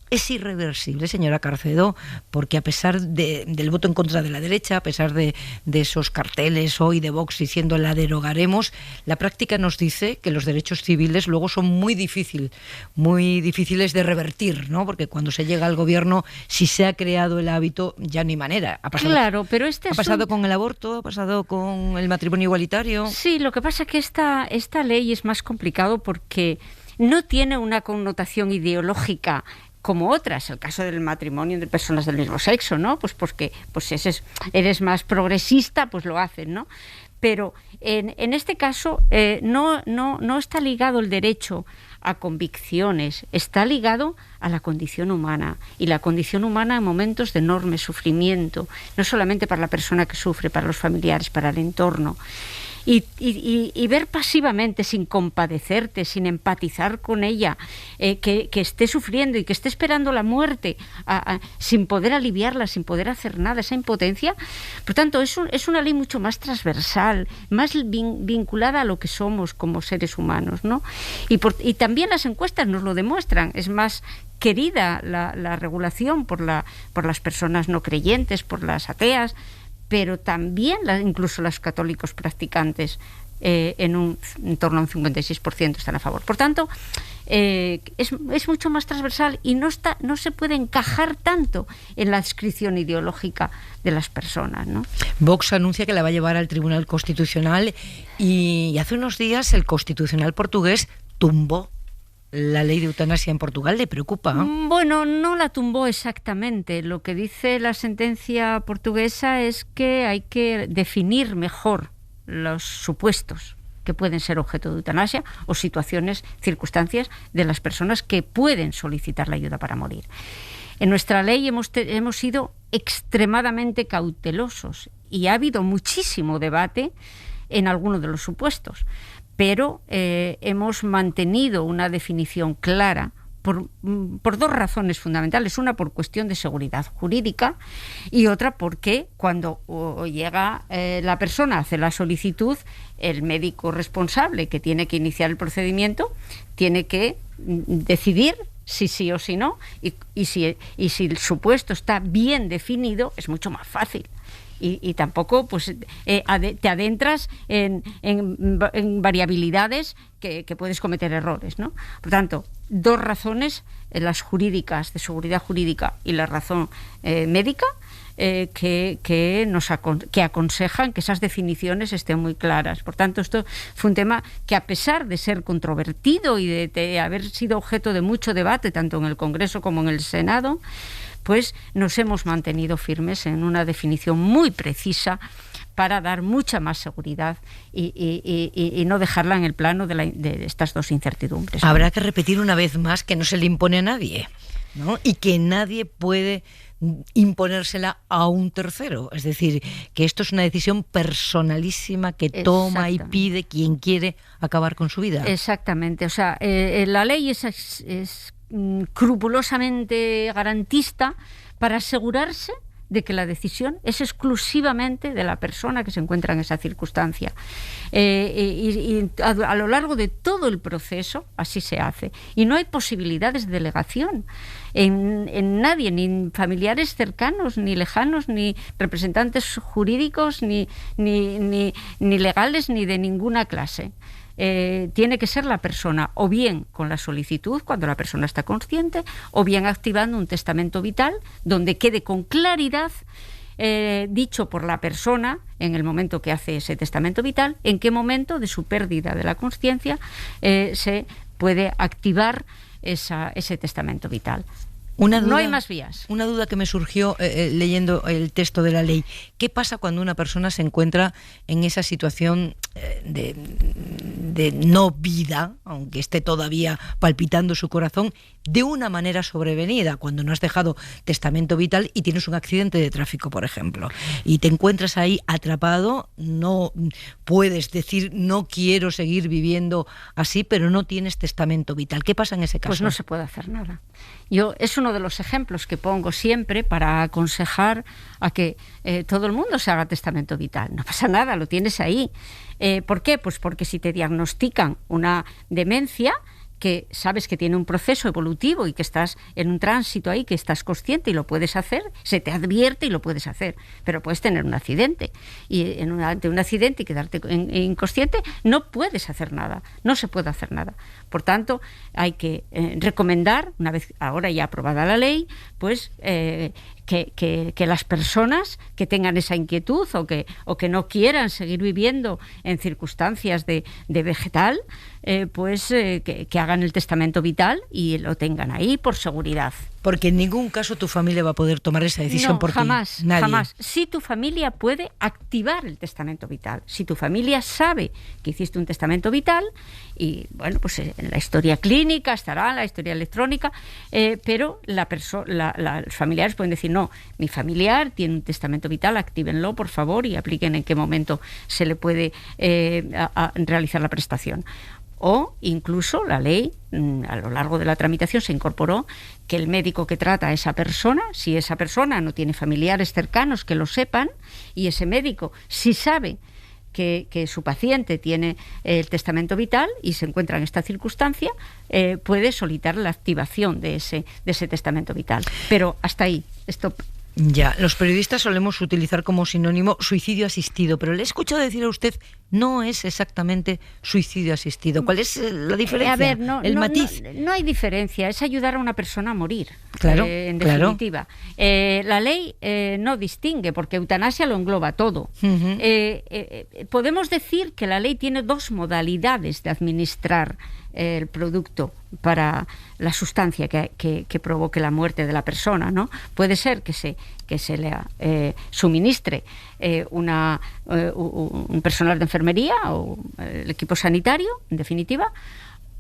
Es irreversible, señora Carcedo, porque a pesar del voto en contra de la derecha, a pesar de esos carteles hoy de Vox diciendo la derogaremos, la práctica nos dice que los derechos civiles luego son muy difíciles de revertir, ¿no? Porque cuando se llega al gobierno, si se ha creado el hábito, ya no hay manera. Ha pasado, pero ha pasado con el aborto, ha pasado con el matrimonio igualitario. Sí, lo que pasa es que esta ley es más complicado porque no tiene una connotación ideológica como otras, el caso del matrimonio entre personas del mismo sexo, ¿no? Pues porque eres más progresista, pues lo hacen, ¿no? Pero en este caso no está ligado el derecho a convicciones, está ligado a la condición humana, y la condición humana en momentos de enorme sufrimiento, no solamente para la persona que sufre, para los familiares, para el entorno. Y ver pasivamente, sin compadecerte, sin empatizar con ella, que esté sufriendo y que esté esperando la muerte, sin poder aliviarla, sin poder hacer nada, esa impotencia. Por tanto, es una ley mucho más transversal, más vinculada a lo que somos como seres humanos, ¿no? Y también las encuestas nos lo demuestran. Es más querida la regulación por las personas no creyentes, por las ateas, pero también incluso los católicos practicantes, en torno a un 56% están a favor. Por tanto, es mucho más transversal y no se puede encajar tanto en la adscripción ideológica de las personas, ¿no? Vox anuncia que la va a llevar al Tribunal Constitucional, y hace unos días el Constitucional portugués tumbó la ley de eutanasia en Portugal. ¿Le preocupa? Bueno, no la tumbó exactamente. Lo que dice la sentencia portuguesa es que hay que definir mejor los supuestos que pueden ser objeto de eutanasia o circunstancias de las personas que pueden solicitar la ayuda para morir. En nuestra ley hemos sido extremadamente cautelosos y ha habido muchísimo debate en algunos de los supuestos. Pero hemos mantenido una definición clara por dos razones fundamentales. Una, por cuestión de seguridad jurídica, y otra porque cuando llega la persona, hace la solicitud, el médico responsable que tiene que iniciar el procedimiento tiene que decidir si sí o si no, y si el supuesto está bien definido, es mucho más fácil. Y tampoco pues te adentras en variabilidades que puedes cometer errores, ¿no? Por tanto, dos razones, las jurídicas, de seguridad jurídica, y la razón médica, que aconsejan que esas definiciones estén muy claras. Por tanto, esto fue un tema que, a pesar de ser controvertido y de haber sido objeto de mucho debate, tanto en el Congreso como en el Senado, pues nos hemos mantenido firmes en una definición muy precisa para dar mucha más seguridad y no dejarla en el plano de estas dos incertidumbres. Habrá que repetir una vez más que no se le impone a nadie, ¿no? Y que nadie puede imponérsela a un tercero. Es decir, que esto es una decisión personalísima que toma y pide quien quiere acabar con su vida. Exactamente. O sea, la ley es escrupulosamente garantista para asegurarse de que la decisión es exclusivamente de la persona que se encuentra en esa circunstancia. Y a lo largo de todo el proceso así se hace. Y no hay posibilidades de delegación en nadie, ni en familiares cercanos, ni lejanos, ni representantes jurídicos, ni legales, ni de ninguna clase. Tiene que ser la persona, o bien con la solicitud, cuando la persona está consciente, o bien activando un testamento vital donde quede con claridad, dicho por la persona en el momento que hace ese testamento vital, en qué momento de su pérdida de la consciencia se puede activar ese testamento vital. No hay más vías. Una duda que me surgió leyendo el texto de la ley. ¿Qué pasa cuando una persona se encuentra en esa situación de no vida, aunque esté todavía palpitando su corazón, de una manera sobrevenida, cuando no has dejado testamento vital y tienes un accidente de tráfico, por ejemplo, y te encuentras ahí atrapado? No puedes decir no quiero seguir viviendo así, pero no tienes testamento vital. ¿Qué pasa en ese caso? Pues no se puede hacer nada. Es uno de los ejemplos que pongo siempre para aconsejar a que todo el mundo se haga testamento vital. No pasa nada, lo tienes ahí. ¿Por qué? Pues porque si te diagnostican una demencia, que sabes que tiene un proceso evolutivo y que estás en un tránsito ahí, que estás consciente y lo puedes hacer, se te advierte y lo puedes hacer, pero puedes tener un accidente, y ante un accidente y quedarte inconsciente no puedes hacer nada, no se puede hacer nada. Por tanto, hay que recomendar, una vez ahora ya aprobada la ley, pues que las personas que tengan esa inquietud o que no quieran seguir viviendo en circunstancias de vegetal, que hagan el testamento vital y lo tengan ahí por seguridad. Porque en ningún caso tu familia va a poder tomar esa decisión por ti. Jamás, Nadie. jamás. Si tu familia puede activar el testamento vital, si tu familia sabe que hiciste un testamento vital, y bueno, pues en la historia clínica estará, la historia electrónica, pero los familiares pueden decir, no, mi familiar tiene un testamento vital, actívenlo, por favor, y apliquen en qué momento se le puede realizar la prestación. O incluso la ley, a lo largo de la tramitación, se incorporó que el médico que trata a esa persona, si esa persona no tiene familiares cercanos que lo sepan, y ese médico, si sabe que su paciente tiene el testamento vital y se encuentra en esta circunstancia, puede solicitar la activación de ese testamento vital. Pero hasta ahí, stop. Ya, los periodistas solemos utilizar como sinónimo suicidio asistido, pero le he escuchado decir a usted, no es exactamente suicidio asistido. ¿Cuál es la diferencia? A ver, matiz. No hay diferencia, es ayudar a una persona a morir, claro, en definitiva. La ley no distingue, porque eutanasia lo engloba todo. Podemos decir que la ley tiene dos modalidades de administrar el producto para la sustancia que provoque la muerte de la persona, ¿no? Puede ser que se le suministre un personal de enfermería o el equipo sanitario, en definitiva,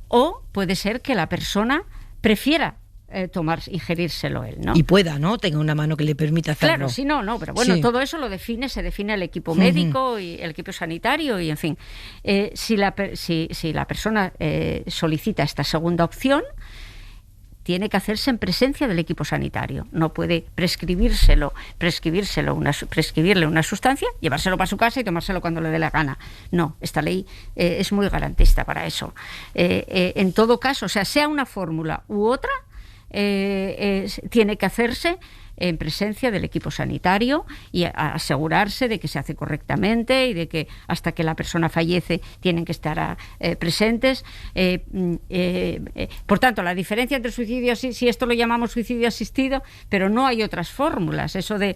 o puede ser que la persona prefiera ingerírselo él, ¿no? Y pueda, ¿no? Tenga una mano que le permita hacerlo. Claro, sí, no, pero bueno, sí. Todo eso se define el equipo médico y el equipo sanitario y, en fin. Si la persona solicita esta segunda opción, tiene que hacerse en presencia del equipo sanitario. No puede prescribirle una sustancia, llevárselo para su casa y tomárselo cuando le dé la gana. No, esta ley es muy garantista para eso. En todo caso, sea una fórmula u otra, tiene que hacerse en presencia del equipo sanitario y asegurarse de que se hace correctamente y de que hasta que la persona fallece tienen que estar presentes. Por tanto, la diferencia entre suicidio, si esto lo llamamos suicidio asistido, pero no hay otras fórmulas. Eso de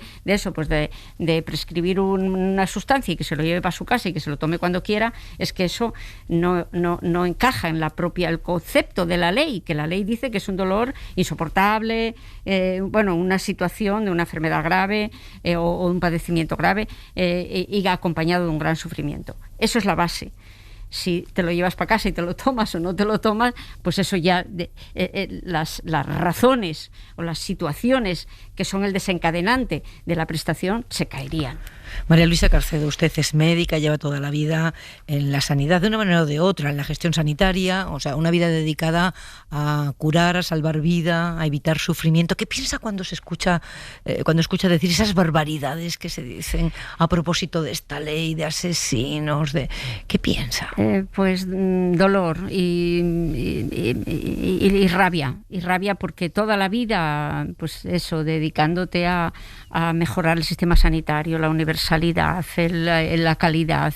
prescribir una sustancia y que se lo lleve para su casa y que se lo tome cuando quiera, es que eso no encaja en el concepto de la ley, que la ley dice que es un dolor insoportable, una situación de una enfermedad grave o un padecimiento grave y acompañado de un gran sufrimiento. Eso es la base. Si te lo llevas para casa y te lo tomas o no te lo tomas, pues eso ya, las razones o las situaciones que son el desencadenante de la prestación se caerían. María Luisa Carcedo, usted es médica, lleva toda la vida en la sanidad de una manera o de otra, en la gestión sanitaria, o sea, una vida dedicada a curar, a salvar vida, a evitar sufrimiento. ¿Qué piensa cuando escucha decir esas barbaridades que se dicen a propósito de esta ley, de asesinos? ¿Qué piensa? Pues dolor y rabia, porque toda la vida, pues eso, dedicándote a mejorar el sistema sanitario, la universalidad, la calidad,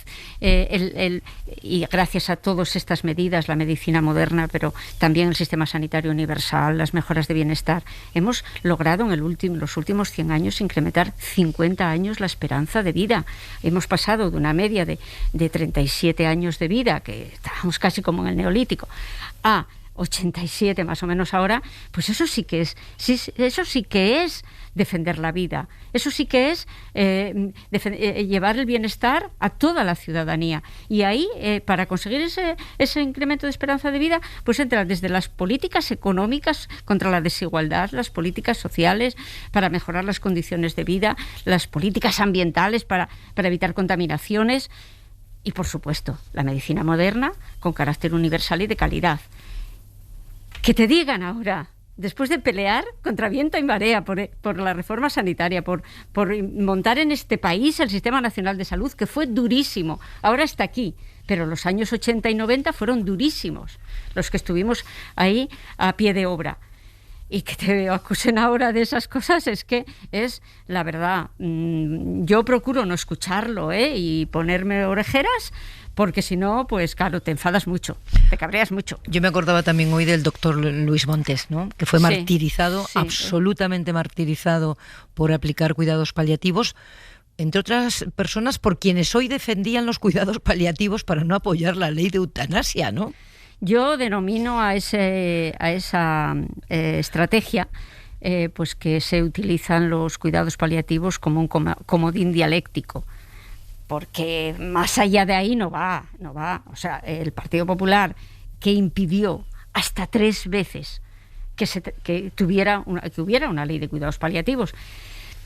y gracias a todas estas medidas, la medicina moderna, pero también el sistema sanitario universal, las mejoras de bienestar, hemos logrado en los últimos 100 años incrementar 50 años la esperanza de vida. Hemos pasado de una media de 37 años de vida, que estábamos casi como en el Neolítico, a 87 más o menos ahora. Pues eso sí que es defender la vida. Eso sí que es llevar el bienestar a toda la ciudadanía. Y ahí, para conseguir ese incremento de esperanza de vida, pues entra desde las políticas económicas contra la desigualdad, las políticas sociales para mejorar las condiciones de vida, las políticas ambientales para evitar contaminaciones y, por supuesto, la medicina moderna con carácter universal y de calidad. Que te digan ahora, después de pelear contra viento y marea por la reforma sanitaria, por montar en este país el Sistema Nacional de Salud, que fue durísimo, ahora está aquí, pero los años 80 y 90 fueron durísimos, los que estuvimos ahí a pie de obra. Y que te acusen ahora de esas cosas es la verdad. Yo procuro no escucharlo y ponerme orejeras, porque si no, pues claro, te enfadas mucho, te cabreas mucho. Yo me acordaba también hoy del doctor Luis Montes, ¿no? Que fue martirizado, absolutamente martirizado por aplicar cuidados paliativos, entre otras personas por quienes hoy defendían los cuidados paliativos para no apoyar la ley de eutanasia, ¿no? Yo denomino a esa estrategia pues que se utilizan los cuidados paliativos como un comodín dialéctico, porque más allá de ahí no va. O sea, el Partido Popular, que impidió hasta 3 veces que hubiera una ley de cuidados paliativos.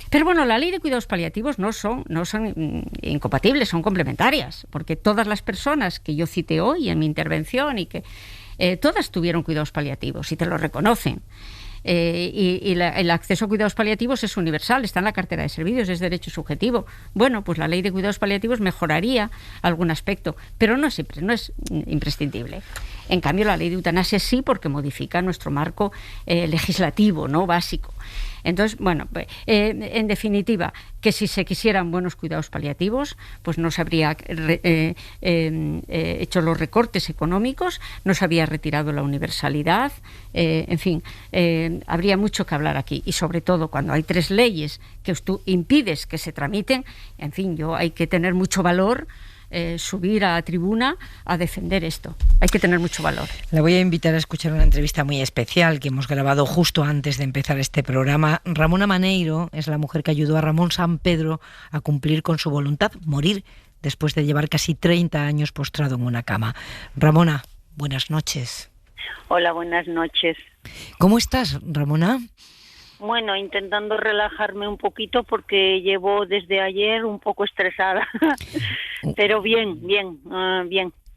Pero bueno, la ley de cuidados paliativos no son incompatibles, son complementarias, porque todas las personas que yo cité hoy en mi intervención y que todas tuvieron cuidados paliativos y te lo reconocen. El acceso a cuidados paliativos es universal, está en la cartera de servicios, es derecho subjetivo. Bueno, pues la ley de cuidados paliativos mejoraría algún aspecto, pero no es imprescindible. En cambio, la ley de eutanasia sí, porque modifica nuestro marco legislativo, ¿no?, básico. Entonces, bueno, en definitiva, que si se quisieran buenos cuidados paliativos, pues no se habría hecho los recortes económicos, no se habría retirado la universalidad, en fin, habría mucho que hablar aquí. Y sobre todo, cuando hay 3 leyes que tú impides que se tramiten, en fin, hay que tener mucho valor, subir a la tribuna a defender esto. Hay que tener mucho valor. La voy a invitar a escuchar una entrevista muy especial que hemos grabado justo antes de empezar este programa. Ramona Maneiro es la mujer que ayudó a Ramón Sampedro a cumplir con su voluntad, morir después de llevar casi 30 años postrado en una cama. Ramona, buenas noches. Hola, buenas noches. ¿Cómo estás, Ramona? Bueno, intentando relajarme un poquito porque llevo desde ayer un poco estresada, pero bien.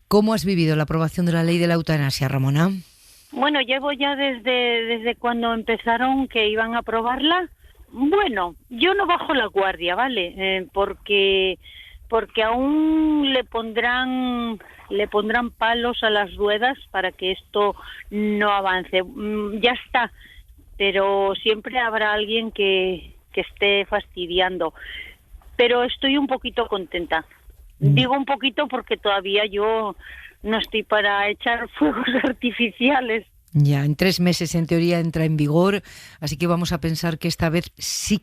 ¿Cómo has vivido la aprobación de la ley de la eutanasia, Ramona? Bueno, llevo ya desde cuando empezaron que iban a aprobarla. Bueno, yo no bajo la guardia, ¿vale? Porque aún le pondrán palos a las ruedas para que esto no avance. Ya está. Pero siempre habrá alguien que esté fastidiando. Pero estoy un poquito contenta. Digo un poquito porque todavía yo no estoy para echar fuegos artificiales. Ya, en 3 meses en teoría entra en vigor, así que vamos a pensar que esta vez sí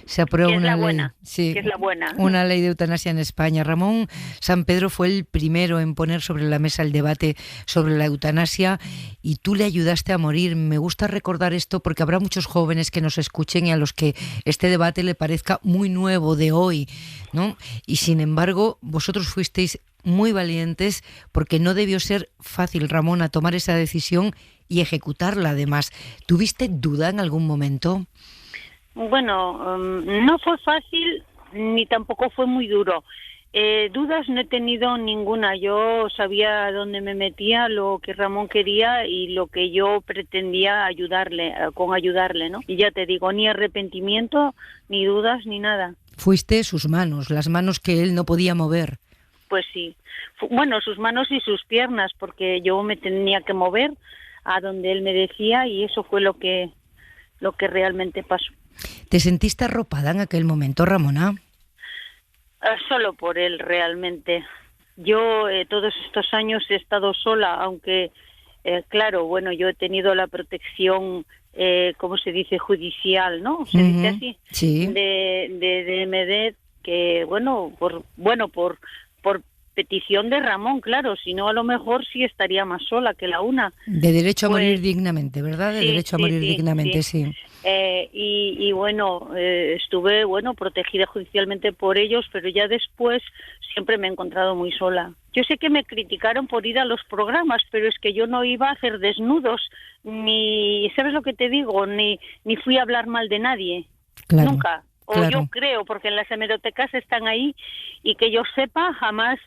se aprueba una ley. Sí, que es la buena. Una ley de eutanasia en España. Ramón Sampedro fue el primero en poner sobre la mesa el debate sobre la eutanasia y tú le ayudaste a morir. Me gusta recordar esto porque habrá muchos jóvenes que nos escuchen y a los que este debate le parezca muy nuevo de hoy, ¿no? Y sin embargo, vosotros fuisteis muy valientes porque no debió ser fácil, Ramona, tomar esa decisión y ejecutarla además. ¿Tuviste duda en algún momento? Bueno, no fue fácil ni tampoco fue muy duro. Dudas no he tenido ninguna. Yo sabía dónde me metía, lo que Ramón quería y lo que yo pretendía ayudarle, ¿no? Y ya te digo, ni arrepentimiento, ni dudas, ni nada. Fuiste sus manos, las manos que él no podía mover. Pues sí. Bueno, sus manos y sus piernas, porque yo me tenía que mover a donde él me decía y eso fue lo que realmente pasó. ¿Te sentiste arropada en aquel momento, Ramona? Solo por él, realmente. Yo todos estos años he estado sola, aunque, claro, bueno, yo he tenido la protección, ¿cómo se dice?, judicial, ¿no? ¿Se dice así? Sí. De Medet, que, por petición de Ramón, claro, si no a lo mejor sí estaría más sola que la una. De derecho a morir dignamente, ¿verdad? De derecho a morir dignamente, sí. Y bueno, estuve, protegida judicialmente por ellos, pero ya después siempre me he encontrado muy sola. Yo sé que me criticaron por ir a los programas, pero es que yo no iba a hacer desnudos, ni, ¿sabes lo que te digo? Ni fui a hablar mal de nadie, claro, nunca. O yo creo, porque en las hemerotecas están ahí, y que yo sepa, jamás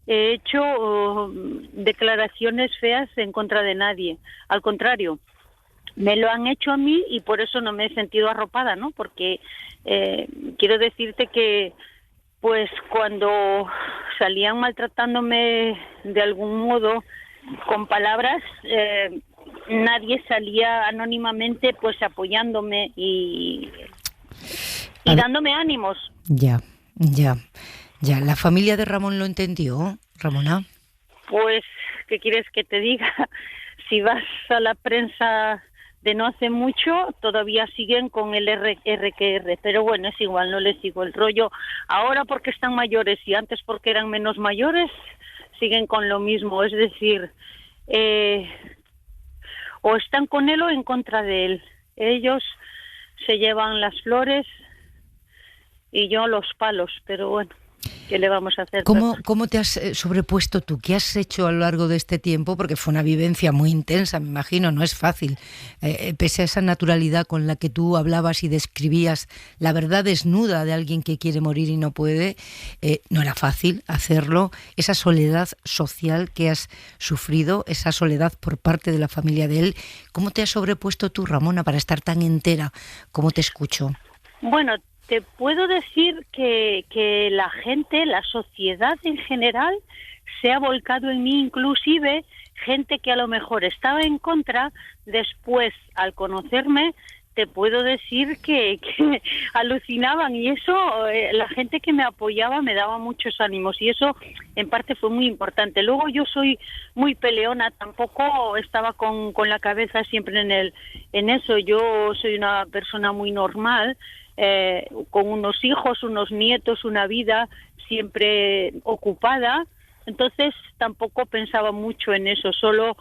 he hecho declaraciones feas en contra de nadie. Al contrario, me lo han hecho a mí y por eso no me he sentido arropada, ¿no? Porque quiero decirte que, pues, cuando salían maltratándome de algún modo con palabras, nadie salía anónimamente, pues, apoyándome y dándome ánimos. Ya. ¿La familia de Ramón lo entendió, Ramona? Pues, ¿qué quieres que te diga? Si vas a la prensa de no hace mucho, todavía siguen con el RQR, pero bueno, es igual, no les sigo el rollo. Ahora porque están mayores y antes porque eran menos mayores, siguen con lo mismo. Es decir, o están con él o en contra de él. Ellos se llevan las flores y yo los palos, pero bueno, ¿qué le vamos a hacer? ¿Cómo te has sobrepuesto tú? ¿Qué has hecho a lo largo de este tiempo? Porque fue una vivencia muy intensa, me imagino, no es fácil. Pese a esa naturalidad con la que tú hablabas y describías la verdad desnuda de alguien que quiere morir y no puede, no era fácil hacerlo. Esa soledad social que has sufrido, esa soledad por parte de la familia de él, ¿cómo te has sobrepuesto tú, Ramona, para estar tan entera? ¿Cómo te escucho? Bueno, te puedo decir que la gente, la sociedad en general, se ha volcado en mí, inclusive gente que a lo mejor estaba en contra, después, al conocerme, te puedo decir que alucinaban, y eso, la gente que me apoyaba me daba muchos ánimos, y eso en parte fue muy importante. Luego yo soy muy peleona, tampoco estaba con la cabeza siempre en eso. Yo soy una persona muy normal, con unos hijos, unos nietos, una vida siempre ocupada, entonces tampoco pensaba mucho en eso, solo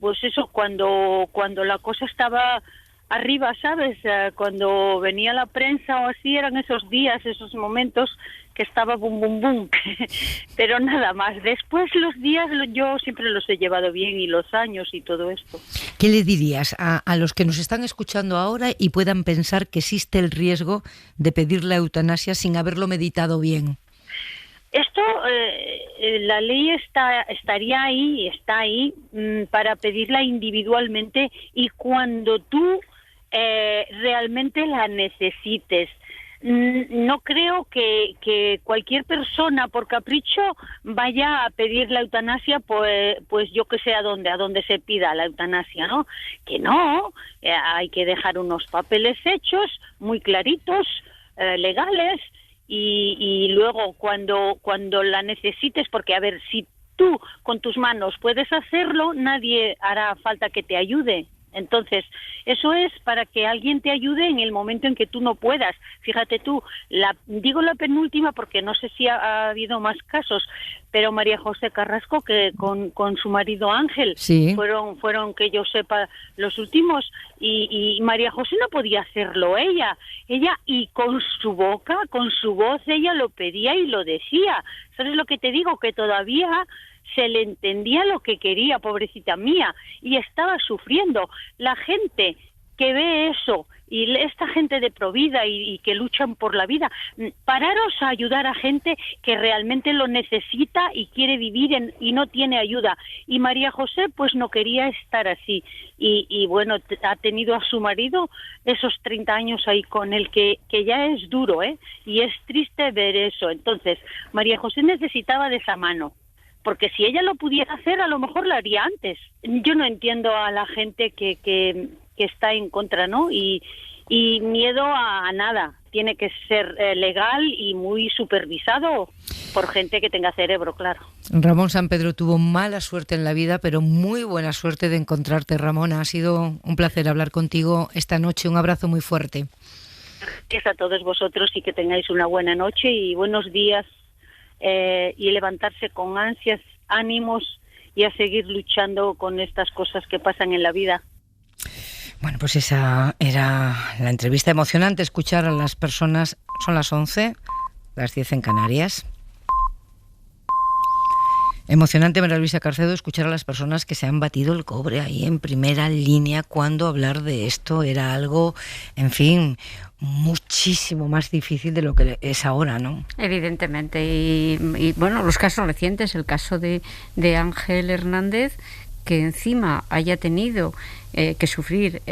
pues eso, cuando la cosa estaba arriba, ¿sabes? Cuando venía la prensa o así, eran esos días, esos momentos que estaba bum, bum, bum, pero nada más. Después los días yo siempre los he llevado bien, y los años y todo esto. ¿Qué le dirías a los que nos están escuchando ahora y puedan pensar que existe el riesgo de pedir la eutanasia sin haberlo meditado bien? Esto, la ley estaría ahí, está ahí para pedirla individualmente y cuando tú realmente la necesites. No creo que cualquier persona por capricho vaya a pedir la eutanasia, pues yo que sé a dónde se pida la eutanasia, ¿no? Que no, hay que dejar unos papeles hechos, muy claritos, legales, y luego cuando la necesites, porque a ver, si tú con tus manos puedes hacerlo, nadie hará falta que te ayude. Entonces, eso es para que alguien te ayude en el momento en que tú no puedas. Fíjate tú, digo la penúltima porque no sé si ha habido más casos, pero María José Carrasco, que con su marido Ángel, sí, fueron que yo sepa los últimos, y María José no podía hacerlo ella, y con su boca, con su voz, ella lo pedía y lo decía. ¿Sabes lo que te digo? Que todavía se le entendía lo que quería, pobrecita mía, y estaba sufriendo. La gente que ve eso, y esta gente de provida y que luchan por la vida, pararos a ayudar a gente que realmente lo necesita y quiere vivir y no tiene ayuda. Y María José pues no quería estar así, y bueno, ha tenido a su marido esos 30 años ahí con él, que ya es duro, y es triste ver eso. Entonces, María José necesitaba de esa mano, porque si ella lo pudiera hacer, a lo mejor lo haría antes. Yo no entiendo a la gente que está en contra, ¿no? Y miedo a nada. Tiene que ser legal y muy supervisado por gente que tenga cerebro, claro. Ramón Sampedro tuvo mala suerte en la vida, pero muy buena suerte de encontrarte, Ramona. Ha sido un placer hablar contigo esta noche. Un abrazo muy fuerte. Gracias a todos vosotros y que tengáis una buena noche y buenos días. Y levantarse con ansias, ánimos y a seguir luchando con estas cosas que pasan en la vida. Bueno, pues esa era la entrevista emocionante, escuchar a las personas. Son las 11, las 10 en Canarias. Emocionante, María Luisa Carcedo, escuchar a las personas que se han batido el cobre ahí en primera línea cuando hablar de esto era algo, en fin, muchísimo más difícil de lo que es ahora, ¿no? Evidentemente. Y bueno, los casos recientes, el caso de Ángel Hernández, que encima haya tenido que sufrir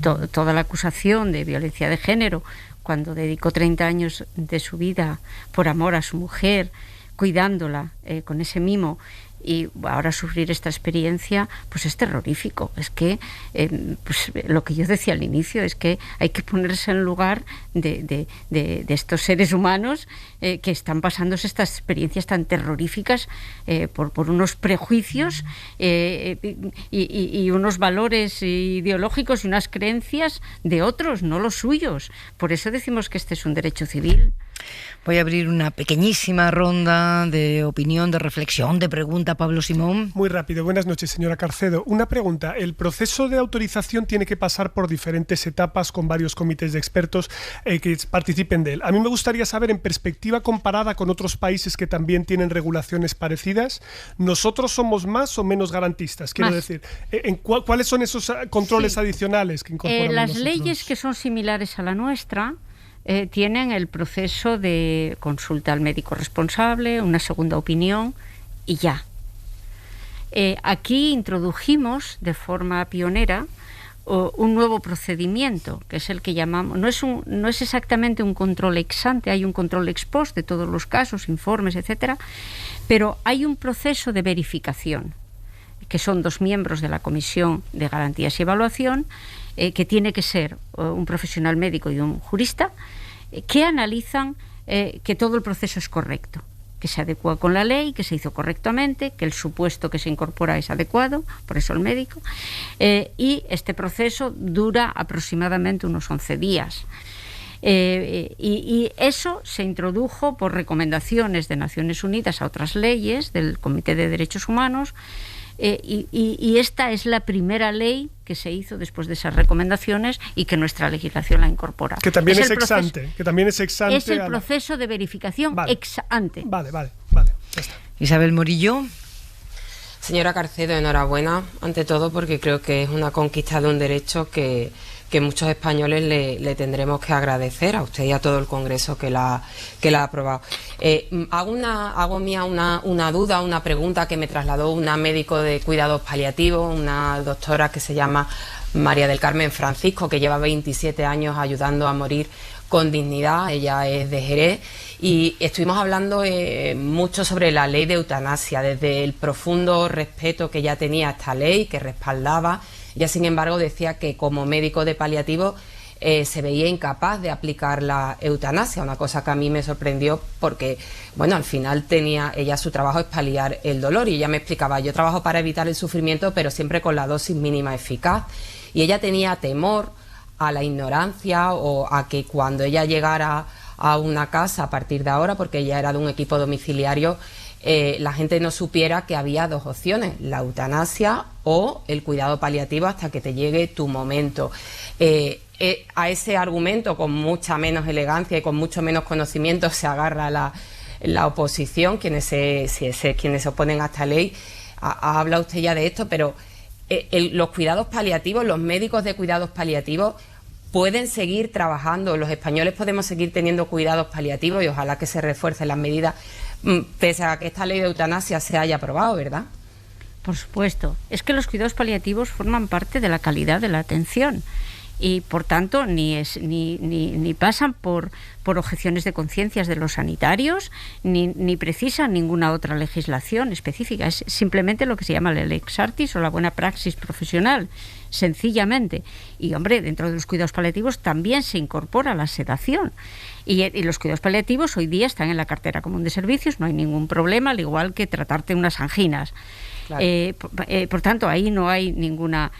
toda la acusación de violencia de género cuando dedicó 30 años de su vida por amor a su mujer, cuidándola con ese mimo, y ahora sufrir esta experiencia pues es terrorífico. Es que pues lo que yo decía al inicio es que hay que ponerse en lugar de estos seres humanos que están pasándose estas experiencias tan terroríficas por unos prejuicios y unos valores ideológicos y unas creencias de otros, no los suyos. Por eso decimos que este es un derecho civil. Voy a abrir una pequeñísima ronda de opinión, de reflexión, de pregunta. Pablo Simón. Muy rápido. Buenas noches, señora Carcedo. Una pregunta. El proceso de autorización tiene que pasar por diferentes etapas con varios comités de expertos que participen de él. A mí me gustaría saber, en perspectiva comparada con otros países que también tienen regulaciones parecidas, ¿nosotros somos más o menos garantistas? Quiero decir, ¿cuáles son esos controles adicionales que incorporamos las nosotros? Leyes que son similares a la nuestra tienen el proceso de consulta al médico responsable, una segunda opinión y ya. Aquí introdujimos de forma pionera un nuevo procedimiento, que es el que llamamos, no es exactamente un control ex ante, hay un control ex post de todos los casos, informes, etcétera, pero hay un proceso de verificación, que son 2 miembros de la Comisión de Garantías y Evaluación, que tiene que ser un profesional médico y un jurista, que analizan que todo el proceso es correcto, que se adecua con la ley, que se hizo correctamente, que el supuesto que se incorpora es adecuado, por eso el médico, y este proceso dura aproximadamente unos 11 días. Y eso se introdujo por recomendaciones de Naciones Unidas a otras leyes del Comité de Derechos Humanos, y esta es la primera ley que se hizo después de esas recomendaciones y que nuestra legislación la incorpora. Que también es ex ante. Es el proceso de verificación ex ante. Vale, ya está. Isabel Morillo. Señora Carcedo, enhorabuena, ante todo, porque creo que es una conquista de un derecho que muchos españoles le tendremos que agradecer a usted y a todo el Congreso que la ha aprobado. Hago mía una duda, una pregunta que me trasladó una médico de cuidados paliativos, una doctora que se llama María del Carmen Francisco, que lleva 27 años ayudando a morir con dignidad. Ella es de Jerez y estuvimos hablando mucho sobre la ley de eutanasia, desde el profundo respeto que ella tenía a esta ley, que respaldaba. Ella, sin embargo, decía que como médico de paliativo se veía incapaz de aplicar la eutanasia, una cosa que a mí me sorprendió porque, bueno, al final ella su trabajo es paliar el dolor, y ella me explicaba, yo trabajo para evitar el sufrimiento, pero siempre con la dosis mínima eficaz. Y ella tenía temor a la ignorancia o a que cuando ella llegara a una casa a partir de ahora, porque ella era de un equipo domiciliario, la gente no supiera que había 2 opciones, la eutanasia o el cuidado paliativo hasta que te llegue tu momento. A ese argumento, con mucha menos elegancia y con mucho menos conocimiento, se agarra la oposición, quienes se oponen a esta ley. Habla usted ya de esto, pero los cuidados paliativos, los médicos de cuidados paliativos pueden seguir trabajando, los españoles podemos seguir teniendo cuidados paliativos, y ojalá que se refuercen las medidas, pese a que esta ley de eutanasia se haya aprobado, ¿verdad? Por supuesto. Es que los cuidados paliativos forman parte de la calidad de la atención y, por tanto, ni pasan por objeciones de conciencias de los sanitarios, ni precisan ninguna otra legislación específica. Es simplemente lo que se llama la lex artis o la buena praxis profesional, sencillamente. Y, hombre, dentro de los cuidados paliativos también se incorpora la sedación. Y los cuidados paliativos hoy día están en la cartera común de servicios, no hay ningún problema, al igual que tratarte unas anginas. Claro. Por tanto, ahí no hay ninguna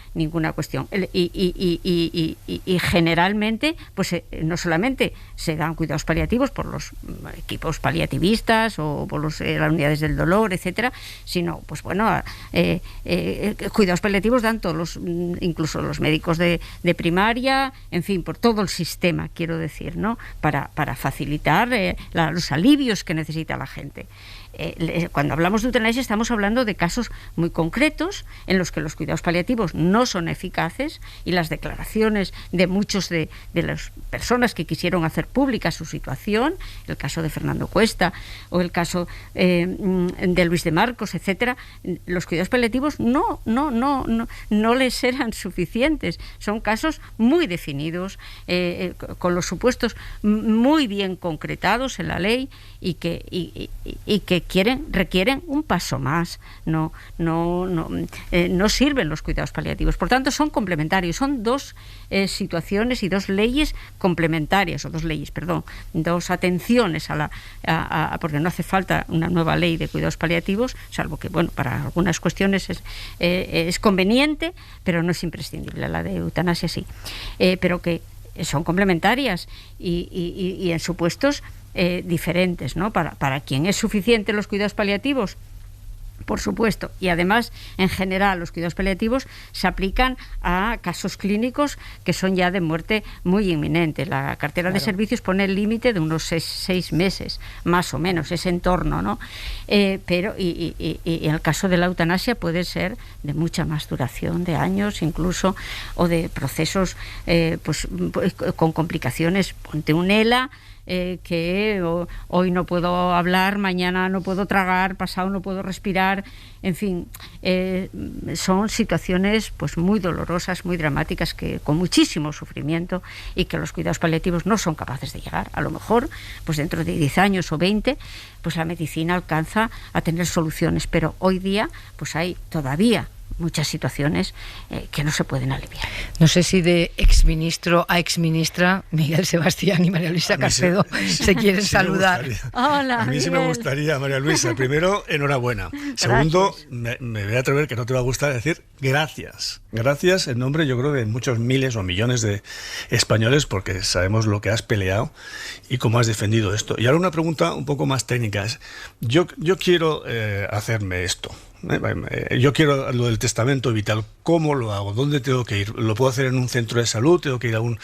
cuestión. Y generalmente, pues no solamente se dan cuidados paliativos por los equipos paliativistas o por las unidades del dolor, etcétera, sino, pues bueno, cuidados paliativos dan todos incluso los médicos de primaria, en fin, por todo el sistema, quiero decir, ¿no? Para facilitar los alivios que necesita la gente. Cuando hablamos de eutanasia estamos hablando de casos muy concretos en los que los cuidados paliativos no son eficaces, y las declaraciones de muchos de las personas que quisieron hacer pública su situación, el caso de Fernando Cuesta o el caso de Luis de Marcos, etcétera, los cuidados paliativos no les eran suficientes. Son casos muy definidos, con los supuestos muy bien concretados en la ley, y que requieren un paso más. No sirven los cuidados paliativos. Por tanto, son complementarios. Son 2 situaciones y 2 leyes complementarias, dos atenciones porque no hace falta una nueva ley de cuidados paliativos, salvo que, bueno, para algunas cuestiones es conveniente, pero no es imprescindible. La de eutanasia sí, pero que son complementarias y en supuestos diferentes, ¿no? Para quien es suficiente los cuidados paliativos, por supuesto, y además, en general, los cuidados paliativos se aplican a casos clínicos que son ya de muerte muy inminente. La cartera de servicios pone el límite de unos 6 meses, más o menos, ese entorno, ¿no? Pero en el caso de la eutanasia puede ser de mucha más duración, de años incluso, o de procesos pues con complicaciones. Ponte un ELA, que hoy no puedo hablar, mañana no puedo tragar, pasado no puedo respirar, en fin, son situaciones pues muy dolorosas, muy dramáticas, que con muchísimo sufrimiento, y que los cuidados paliativos no son capaces de llegar. A lo mejor, pues dentro de 10 años o 20, pues la medicina alcanza a tener soluciones, pero hoy día pues hay todavía muchas situaciones que no se pueden aliviar. No sé si de exministro a exministra, Miguel Sebastián y María Luisa Carcedo se quieren saludar. Hola, a mí sí me gustaría, María Luisa. Primero, enhorabuena. Segundo, me voy a atrever, que no te va a gustar, decir gracias. Gracias en nombre, yo creo, de muchos miles o millones de españoles, porque sabemos lo que has peleado y cómo has defendido esto. Y ahora una pregunta un poco más técnica. Yo quiero hacerme esto. Yo quiero lo del testamento vital. ¿Cómo lo hago? ¿Dónde tengo que ir? ¿Lo puedo hacer en un centro de salud? ¿Tengo que ir a un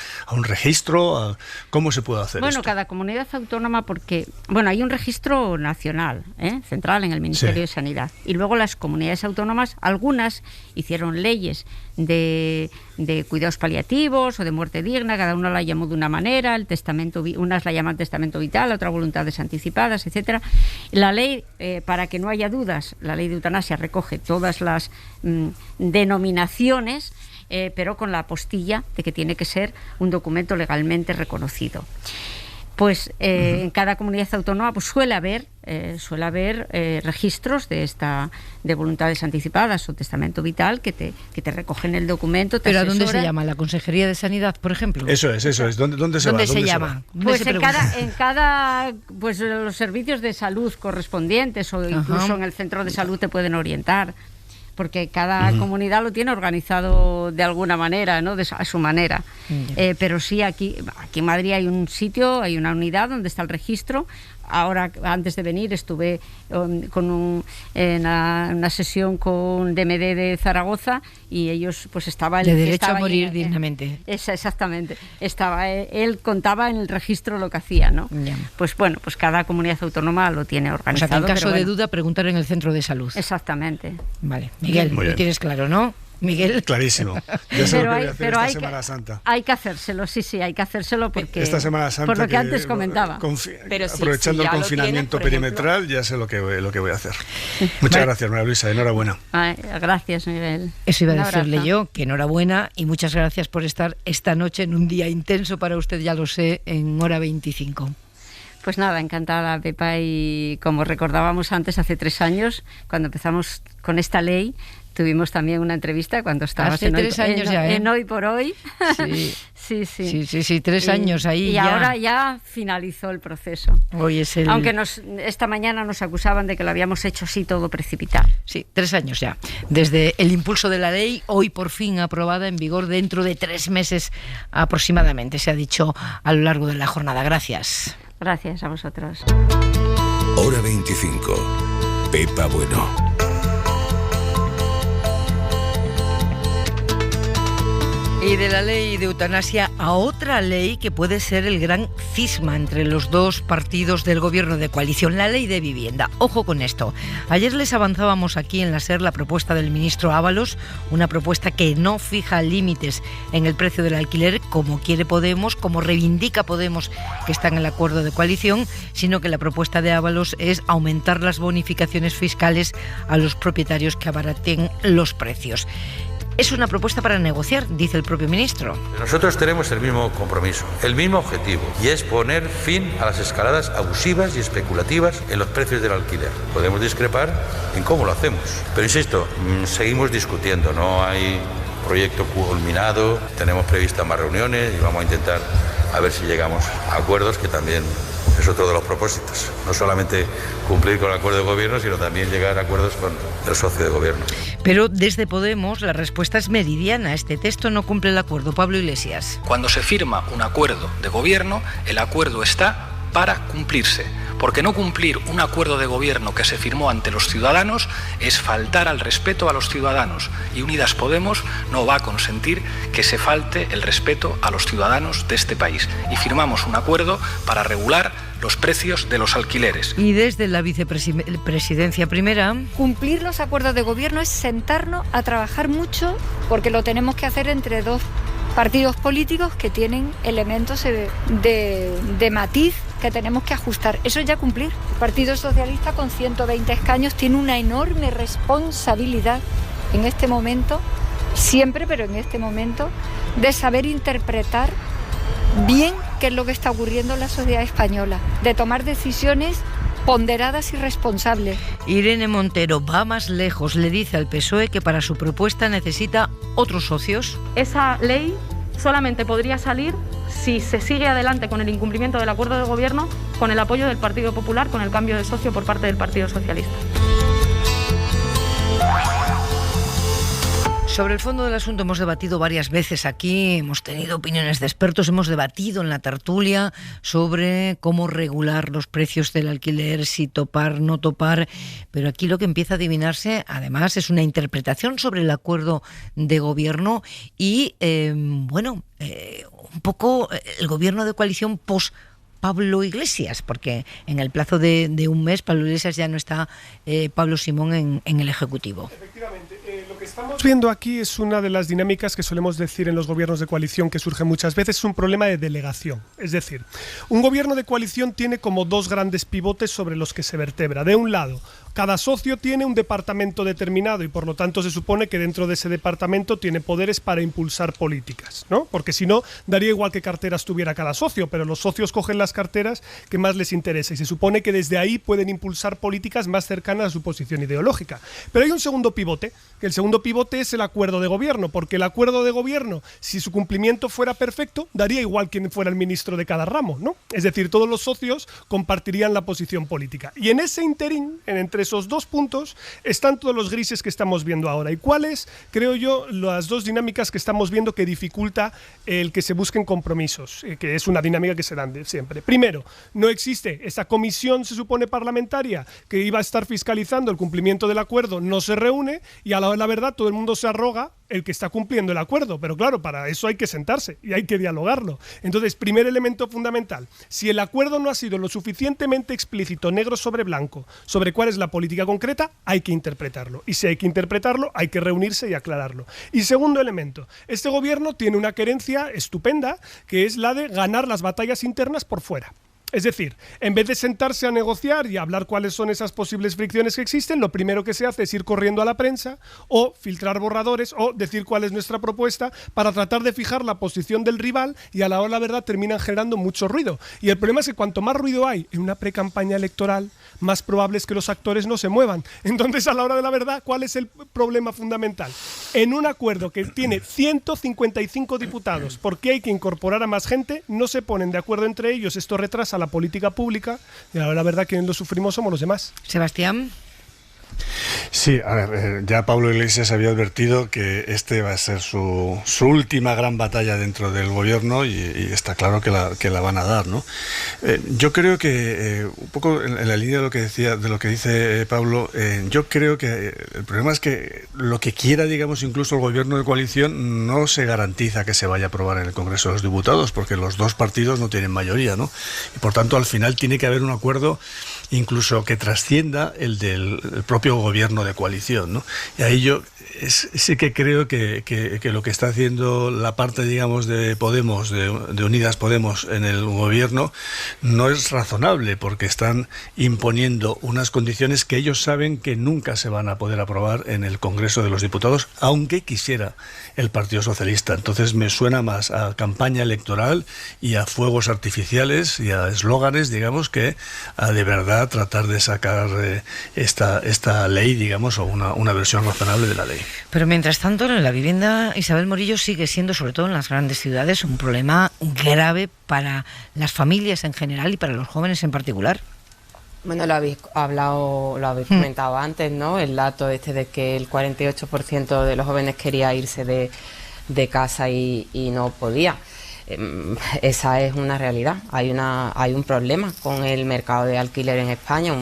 registro? ¿Cómo se puede hacer esto? Cada comunidad autónoma, porque hay un registro nacional, central en el Ministerio de Sanidad, y luego las comunidades autónomas, algunas hicieron leyes de cuidados paliativos o de muerte digna, cada una la llamó de una manera, el testamento, unas la llaman testamento vital, otra voluntades anticipadas, etcétera. La ley, para que no haya dudas, la ley de eutanasia recoge todas las denominaciones, pero con la apostilla de que tiene que ser un documento legalmente reconocido. Pues en cada comunidad autónoma pues suele haber registros de voluntades anticipadas o testamento vital que te recogen el documento. ¿Pero a dónde se llama? ¿La Consejería de Sanidad, por ejemplo? Eso es. ¿Dónde se va? ¿Dónde se llama? Pues en cada pues los servicios de salud correspondientes, o incluso en el centro de salud te pueden orientar, porque cada comunidad lo tiene organizado de alguna manera, ¿no? A su manera. Pero sí, aquí en Madrid hay un sitio, hay una unidad donde está el registro. Ahora, antes de venir, estuve en una sesión con DMD de Zaragoza, y ellos pues estaba de derecho a morir dignamente. Exactamente. Él contaba en el registro lo que hacía, ¿no? Pues cada comunidad autónoma lo tiene organizado. O sea, que en caso de duda, preguntar en el centro de salud. Exactamente. Vale. Miguel, lo tienes claro, ¿no? Miguel. Clarísimo. Ya sé lo que voy a hacer esta Semana Santa. Hay que hacérselo, sí, hay que hacérselo, porque esta Semana Santa, por lo que antes comentaba. Aprovechando el confinamiento perimetral, ya sé lo que voy a hacer. Muchas gracias, María Luisa, enhorabuena. Gracias, Miguel. Eso iba a decirle yo, que enhorabuena, y muchas gracias por estar esta noche en un día intenso para usted, ya lo sé, en Hora 25. Pues nada, encantada, Pepa, y como recordábamos antes, hace 3 años, cuando empezamos con esta ley, tuvimos también una entrevista cuando estabas hace 3 años en Hoy por Hoy. Sí, 3 años ahí. Y ya. Ahora ya finalizó el proceso. Hoy es el... Aunque esta mañana nos acusaban de que lo habíamos hecho así todo precipitado. Sí, 3 años ya. Desde el impulso de la ley, hoy por fin aprobada, en vigor dentro de 3 meses aproximadamente, se ha dicho a lo largo de la jornada. Gracias. Gracias a vosotros. Hora 25. Pepa Bueno. Y de la ley de eutanasia a otra ley que puede ser el gran cisma entre los dos partidos del gobierno de coalición, la ley de vivienda. Ojo con esto. Ayer les avanzábamos aquí en la SER la propuesta del ministro Ábalos, una propuesta que no fija límites en el precio del alquiler, como quiere Podemos, como reivindica Podemos, que está en el acuerdo de coalición, sino que la propuesta de Ábalos es aumentar las bonificaciones fiscales a los propietarios que abaraten los precios. Es una propuesta para negociar, dice el propio ministro. Nosotros tenemos el mismo compromiso, el mismo objetivo, y es poner fin a las escaladas abusivas y especulativas en los precios del alquiler. Podemos discrepar en cómo lo hacemos, pero insisto, seguimos discutiendo, no hay proyecto culminado, tenemos previstas más reuniones y vamos a intentar a ver si llegamos a acuerdos, que también es otro de los propósitos. No solamente cumplir con el acuerdo de gobierno, sino también llegar a acuerdos con el socio de gobierno. Pero desde Podemos la respuesta es meridiana. Este texto no cumple el acuerdo. Pablo Iglesias. Cuando se firma un acuerdo de gobierno, el acuerdo está para cumplirse, porque no cumplir un acuerdo de gobierno que se firmó ante los ciudadanos es faltar al respeto a los ciudadanos, y Unidas Podemos no va a consentir que se falte el respeto a los ciudadanos de este país. Y firmamos un acuerdo para regular los precios de los alquileres. Y desde la vicepresidencia primera... Cumplir los acuerdos de gobierno es sentarnos a trabajar mucho, porque lo tenemos que hacer entre dos partidos políticos que tienen elementos de matiz que tenemos que ajustar. Eso es ya cumplir. El Partido Socialista, con 120 escaños, tiene una enorme responsabilidad en este momento, siempre, pero en este momento, de saber interpretar bien qué es lo que está ocurriendo en la sociedad española, de tomar decisiones ponderadas y responsables. Irene Montero va más lejos, le dice al PSOE que para su propuesta necesita otros socios. Esa ley solamente podría salir si se sigue adelante con el incumplimiento del acuerdo de gobierno, con el apoyo del Partido Popular, con el cambio de socio por parte del Partido Socialista. Sobre el fondo del asunto hemos debatido varias veces aquí, hemos tenido opiniones de expertos, hemos debatido en la tertulia sobre cómo regular los precios del alquiler, si topar, no topar, pero aquí lo que empieza a adivinarse, además, es una interpretación sobre el acuerdo de gobierno y, un poco el gobierno de coalición post Pablo Iglesias, porque en el plazo de un mes Pablo Iglesias ya no está, Pablo Simón en el Ejecutivo. Efectivamente, lo que estamos viendo aquí es una de las dinámicas que solemos decir en los gobiernos de coalición que surge muchas veces, es un problema de delegación. Es decir, un gobierno de coalición tiene como dos grandes pivotes sobre los que se vertebra. De un lado, cada socio tiene un departamento determinado y por lo tanto se supone que dentro de ese departamento tiene poderes para impulsar políticas, ¿no? Porque si no, daría igual qué carteras tuviera cada socio, pero los socios cogen las carteras que más les interesa y se supone que desde ahí pueden impulsar políticas más cercanas a su posición ideológica. Pero hay un segundo pivote, que el segundo pivote es el acuerdo de gobierno, porque el acuerdo de gobierno, si su cumplimiento fuera perfecto, daría igual quién fuera el ministro de cada ramo, ¿no? Es decir, todos los socios compartirían la posición política. Y en ese interín, entre esos dos puntos, están todos los grises que estamos viendo ahora. ¿Y cuáles, creo yo, las dos dinámicas que estamos viendo que dificulta el que se busquen compromisos, que es una dinámica que se dan de siempre? Primero, no existe esa comisión, se supone, parlamentaria que iba a estar fiscalizando el cumplimiento del acuerdo, no se reúne y a la verdad todo el mundo se arroga el que está cumpliendo el acuerdo, pero claro, para eso hay que sentarse y hay que dialogarlo. Entonces, primer elemento fundamental, si el acuerdo no ha sido lo suficientemente explícito, negro sobre blanco, sobre cuál es la política concreta, hay que interpretarlo. Y si hay que interpretarlo, hay que reunirse y aclararlo. Y segundo elemento, este gobierno tiene una querencia estupenda, que es la de ganar las batallas internas por fuera. Es decir, en vez de sentarse a negociar y a hablar cuáles son esas posibles fricciones que existen, lo primero que se hace es ir corriendo a la prensa o filtrar borradores o decir cuál es nuestra propuesta para tratar de fijar la posición del rival y a la hora de la verdad terminan generando mucho ruido. Y el problema es que cuanto más ruido hay en una precampaña electoral, más probable es que los actores no se muevan. Entonces, a la hora de la verdad, ¿cuál es el problema fundamental? En un acuerdo que tiene 155 diputados, porque hay que incorporar a más gente, no se ponen de acuerdo entre ellos, esto retrasa la política pública y la verdad que lo sufrimos somos los demás. Sebastián. Sí, a ver, ya Pablo Iglesias había advertido que este va a ser su última gran batalla dentro del gobierno y está claro que la van a dar, ¿no? Yo creo que, un poco en la línea de lo que dice Pablo, yo creo que el problema es que lo que quiera, digamos, incluso el gobierno de coalición no se garantiza que se vaya a aprobar en el Congreso de los Diputados, porque los dos partidos no tienen mayoría, ¿no? Y por tanto, al final tiene que haber un acuerdo incluso que trascienda el del propio gobierno de coalición, ¿no? Y ahí yo sí que creo que lo que está haciendo la parte, digamos, de Podemos, de Unidas Podemos en el gobierno, no es razonable, porque están imponiendo unas condiciones que ellos saben que nunca se van a poder aprobar en el Congreso de los Diputados, aunque quisiera el Partido Socialista. Entonces me suena más a campaña electoral y a fuegos artificiales y a eslóganes, digamos, que a de verdad tratar de sacar esta ley, digamos, o una versión razonable de la ley. Pero mientras tanto, la vivienda, Isabel Morillo, sigue siendo, sobre todo en las grandes ciudades, un problema grave para las familias en general y para los jóvenes en particular. Bueno, lo habéis comentado antes, ¿no? El dato de que el 48% de los jóvenes quería irse de casa y no podía. esa es una realidad. Hay un problema con el mercado de alquiler en España.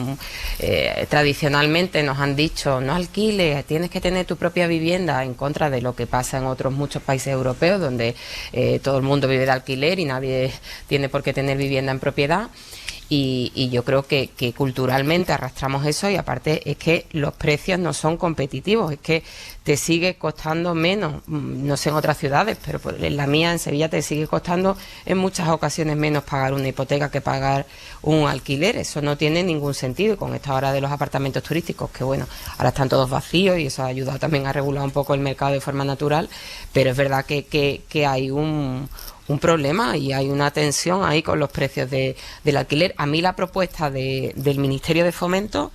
Tradicionalmente nos han dicho, no alquiles, tienes que tener tu propia vivienda, en contra de lo que pasa en otros muchos países europeos, donde todo el mundo vive de alquiler y nadie tiene por qué tener vivienda en propiedad. Y yo creo que culturalmente arrastramos eso, y aparte es que los precios no son competitivos, es que te sigue costando menos, no sé en otras ciudades, pero en la mía, en Sevilla, te sigue costando en muchas ocasiones menos pagar una hipoteca que pagar un alquiler. Eso no tiene ningún sentido, y con esta hora de los apartamentos turísticos, que bueno, ahora están todos vacíos y eso ha ayudado también a regular un poco el mercado de forma natural, pero es verdad que hay un problema y hay una tensión ahí con los precios del alquiler. A mí la propuesta del Ministerio de Fomento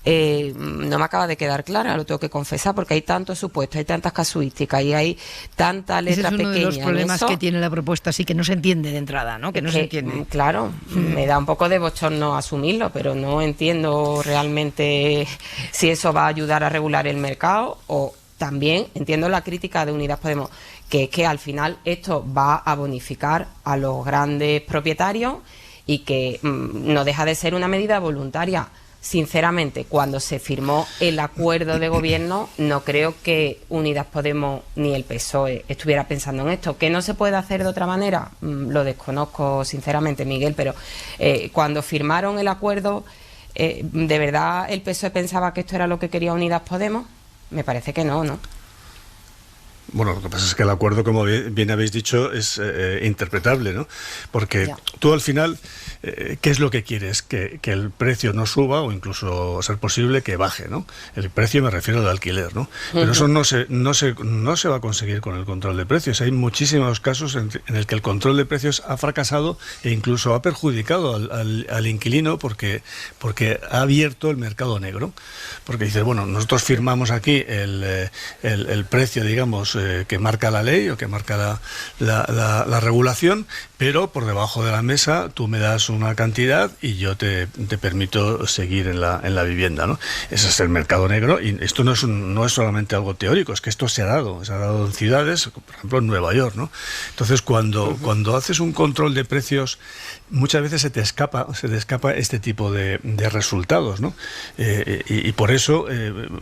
no me acaba de quedar clara, lo tengo que confesar, porque hay tantos supuestos, hay tantas casuísticas y hay tanta letra pequeña. Ese es uno de los problemas que tiene la propuesta, sí, que no se entiende de entrada, ¿no? Que no se entiende. Claro, me da un poco de bochorno asumirlo, pero no entiendo realmente si eso va a ayudar a regular el mercado. O también entiendo la crítica de Unidas Podemos, que es que al final esto va a bonificar a los grandes propietarios y que no deja de ser una medida voluntaria. Sinceramente, cuando se firmó el acuerdo de gobierno, no creo que Unidas Podemos ni el PSOE estuviera pensando en esto. ¿Que no se puede hacer de otra manera? Lo desconozco sinceramente, Miguel, pero cuando firmaron el acuerdo, ¿de verdad el PSOE pensaba que esto era lo que quería Unidas Podemos? Me parece que no, ¿no? Bueno, lo que pasa es que el acuerdo, como bien habéis dicho, es interpretable, ¿no? Porque tú al final, ¿qué es lo que quieres? Que el precio no suba o incluso, a ser posible, que baje, ¿no? El precio me refiero al alquiler, ¿no? Pero eso no se va a conseguir con el control de precios. Hay muchísimos casos en el que el control de precios ha fracasado e incluso ha perjudicado al inquilino porque ha abierto el mercado negro. Porque dices, bueno, nosotros firmamos aquí el precio, digamos, que marca la ley o que marca la regulación, pero por debajo de la mesa tú me das una cantidad y yo te permito seguir en la vivienda, ¿no? Ese es el mercado negro, y esto no es solamente algo teórico, es que esto se ha dado en ciudades, por ejemplo en Nueva York, ¿no? Entonces cuando haces un control de precios, muchas veces se te escapa este tipo de resultados, ¿no? Y por eso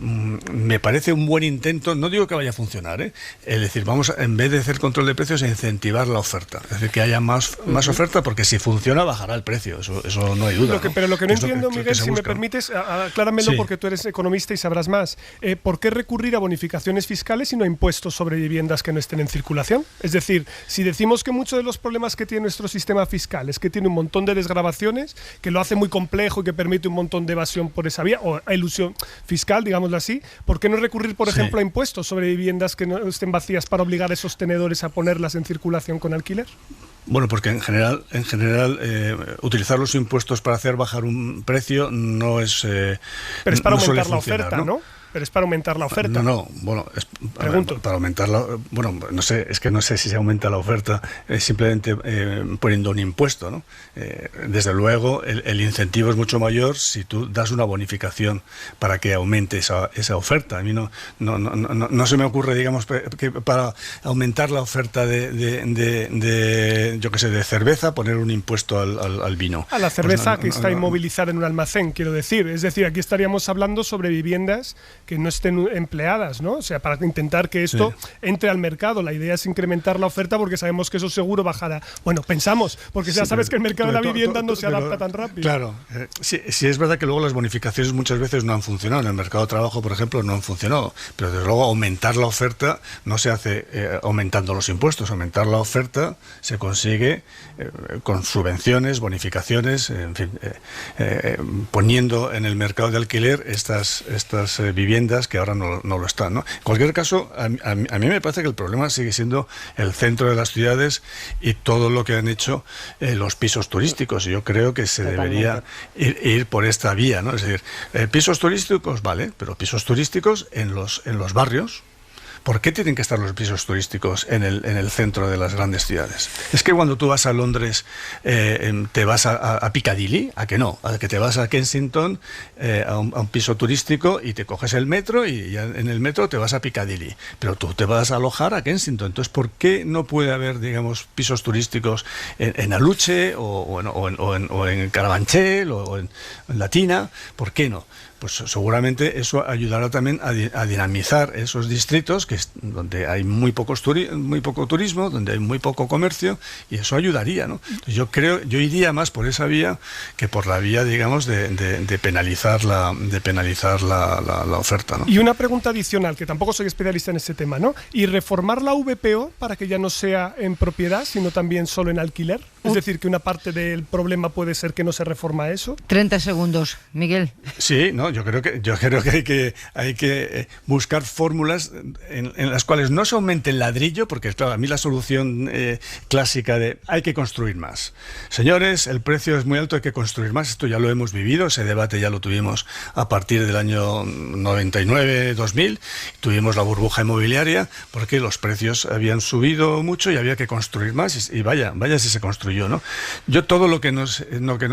me parece un buen intento, no digo que vaya a funcionar, es decir, vamos, en vez de hacer control de precios, a incentivar la oferta, es decir, que haya más oferta, porque si funciona bajará el precio, eso no hay duda. Pero lo que no entiendo, Miguel, si me permites, acláramelo, sí, porque tú eres economista y sabrás más. ¿Por qué recurrir a bonificaciones fiscales y no a impuestos sobre viviendas que no estén en circulación? Es decir, si decimos que muchos de los problemas que tiene nuestro sistema fiscal es que tiene un montón de desgravaciones, que lo hace muy complejo y que permite un montón de evasión por esa vía, o elusión fiscal, digámoslo así, ¿por qué no recurrir, por ejemplo, a impuestos sobre viviendas que no estén vacías para obligar a esos tenedores a ponerlas en circulación con alquiler? Bueno, porque en general utilizar los impuestos para hacer bajar un precio no es... Pero es para aumentar la oferta, ¿no? Pero es para aumentar la oferta. Bueno, para aumentar bueno, no sé si se aumenta la oferta simplemente poniendo un impuesto, ¿no? Desde luego el incentivo es mucho mayor si tú das una bonificación para que aumente esa oferta. A mí no se me ocurre, digamos, que para aumentar la oferta de yo qué sé, de cerveza, poner un impuesto al vino. A la cerveza que está inmovilizada en un almacén, quiero decir. Es decir, aquí estaríamos hablando sobre viviendas que no estén empleadas, ¿no? O sea, para intentar que esto entre al mercado. La idea es incrementar la oferta porque sabemos que eso seguro bajará. Bueno, pensamos, porque ya sabes que el mercado de la vivienda no se adapta tan rápido. Claro, sí, es verdad que luego las bonificaciones muchas veces no han funcionado. En el mercado de trabajo, por ejemplo, no han funcionado. Pero desde luego aumentar la oferta no se hace aumentando los impuestos. Aumentar la oferta se consigue con subvenciones, bonificaciones, en fin, poniendo en el mercado de alquiler estas viviendas que ahora no lo están, ¿no? En cualquier caso, a mí me parece que el problema sigue siendo el centro de las ciudades y todo lo que han hecho los pisos turísticos. Y yo creo que se debería ir por esta vía, ¿no? Es decir, pisos turísticos, vale, pero pisos turísticos en los barrios, ¿por qué tienen que estar los pisos turísticos en el centro de las grandes ciudades? Es que cuando tú vas a Londres te vas a Piccadilly, ¿a que no? A que te vas a Kensington a un piso turístico y te coges el metro y ya en el metro te vas a Piccadilly, pero tú te vas a alojar a Kensington. Entonces, ¿por qué no puede haber, digamos, pisos turísticos en Aluche o en Carabanchel o en Latina? ¿Por qué no? Pues seguramente eso ayudará también a dinamizar esos distritos donde hay muy poco turismo, donde hay muy poco comercio, y eso ayudaría, ¿no? Yo iría más por esa vía que por la vía, digamos, de penalizar la oferta, ¿no? Y una pregunta adicional, que tampoco soy especialista en ese tema, ¿no? ¿Y reformar la VPO para que ya no sea en propiedad, sino también solo en alquiler? Es decir, que una parte del problema puede ser que no se reforma eso. 30 segundos, Miguel. Sí, no, yo creo que hay que buscar fórmulas en las cuales no se aumente el ladrillo, porque claro, a mí la solución clásica de hay que construir más. Señores, el precio es muy alto, hay que construir más. Esto ya lo hemos vivido, ese debate ya lo tuvimos a partir del año 99-2000. Tuvimos la burbuja inmobiliaria porque los precios habían subido mucho y había que construir más, y vaya si se construyó, ¿no? Yo todo lo que no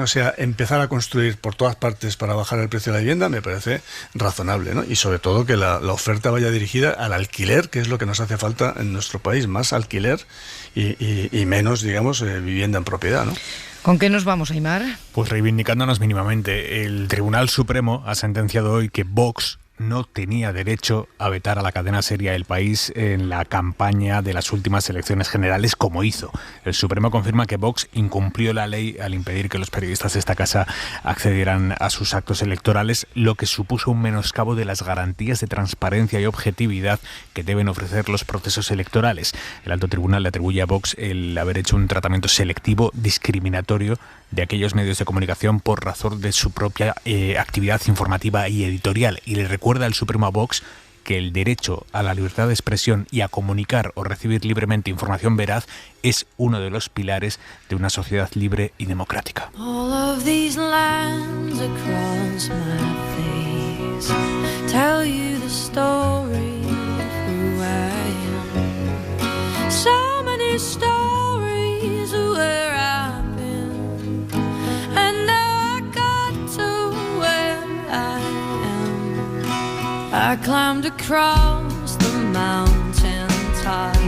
sea empezar a construir por todas partes para bajar el precio de la vivienda me parece razonable, ¿no? Y sobre todo que la oferta vaya dirigida al alquiler, que es lo que nos hace falta en nuestro país, más alquiler y menos, digamos, vivienda en propiedad, ¿no? ¿Con qué nos vamos, Aimar? Pues reivindicándonos mínimamente. El Tribunal Supremo ha sentenciado hoy que Vox no tenía derecho a vetar a la cadena SER y a El País en la campaña de las últimas elecciones generales, como hizo. El Supremo confirma que Vox incumplió la ley al impedir que los periodistas de esta casa accedieran a sus actos electorales, lo que supuso un menoscabo de las garantías de transparencia y objetividad que deben ofrecer los procesos electorales. El alto tribunal le atribuye a Vox el haber hecho un tratamiento selectivo, discriminatorio, de aquellos medios de comunicación por razón de su propia actividad informativa y editorial, y le recuerda al Supremo a Vox que el derecho a la libertad de expresión y a comunicar o recibir libremente información veraz es uno de los pilares de una sociedad libre y democrática.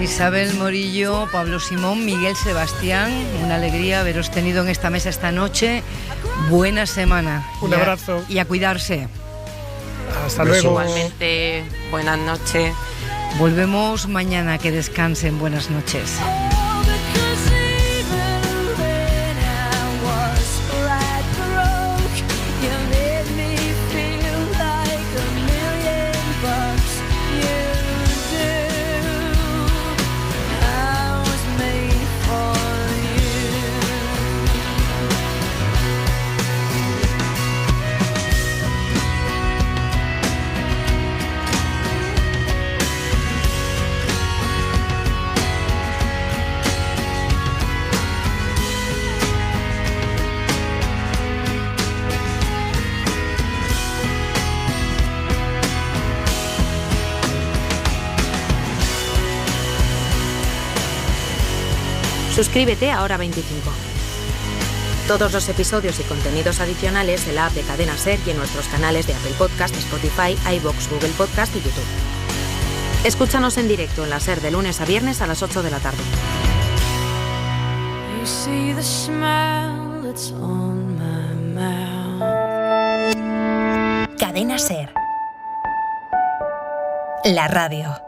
Isabel Morillo, Pablo Simón, Miguel Sebastián, una alegría haberos tenido en esta mesa esta noche. Buena semana. Un abrazo. Y a cuidarse. Hasta luego. Igualmente, buenas noches. Volvemos mañana, que descansen. Buenas noches. Suscríbete a Hora 25. Todos los episodios y contenidos adicionales en la app de Cadena SER y en nuestros canales de Apple Podcast, Spotify, iVoox, Google Podcast y YouTube. Escúchanos en directo en la SER de lunes a viernes a las 8 de la tarde. Cadena SER. La radio.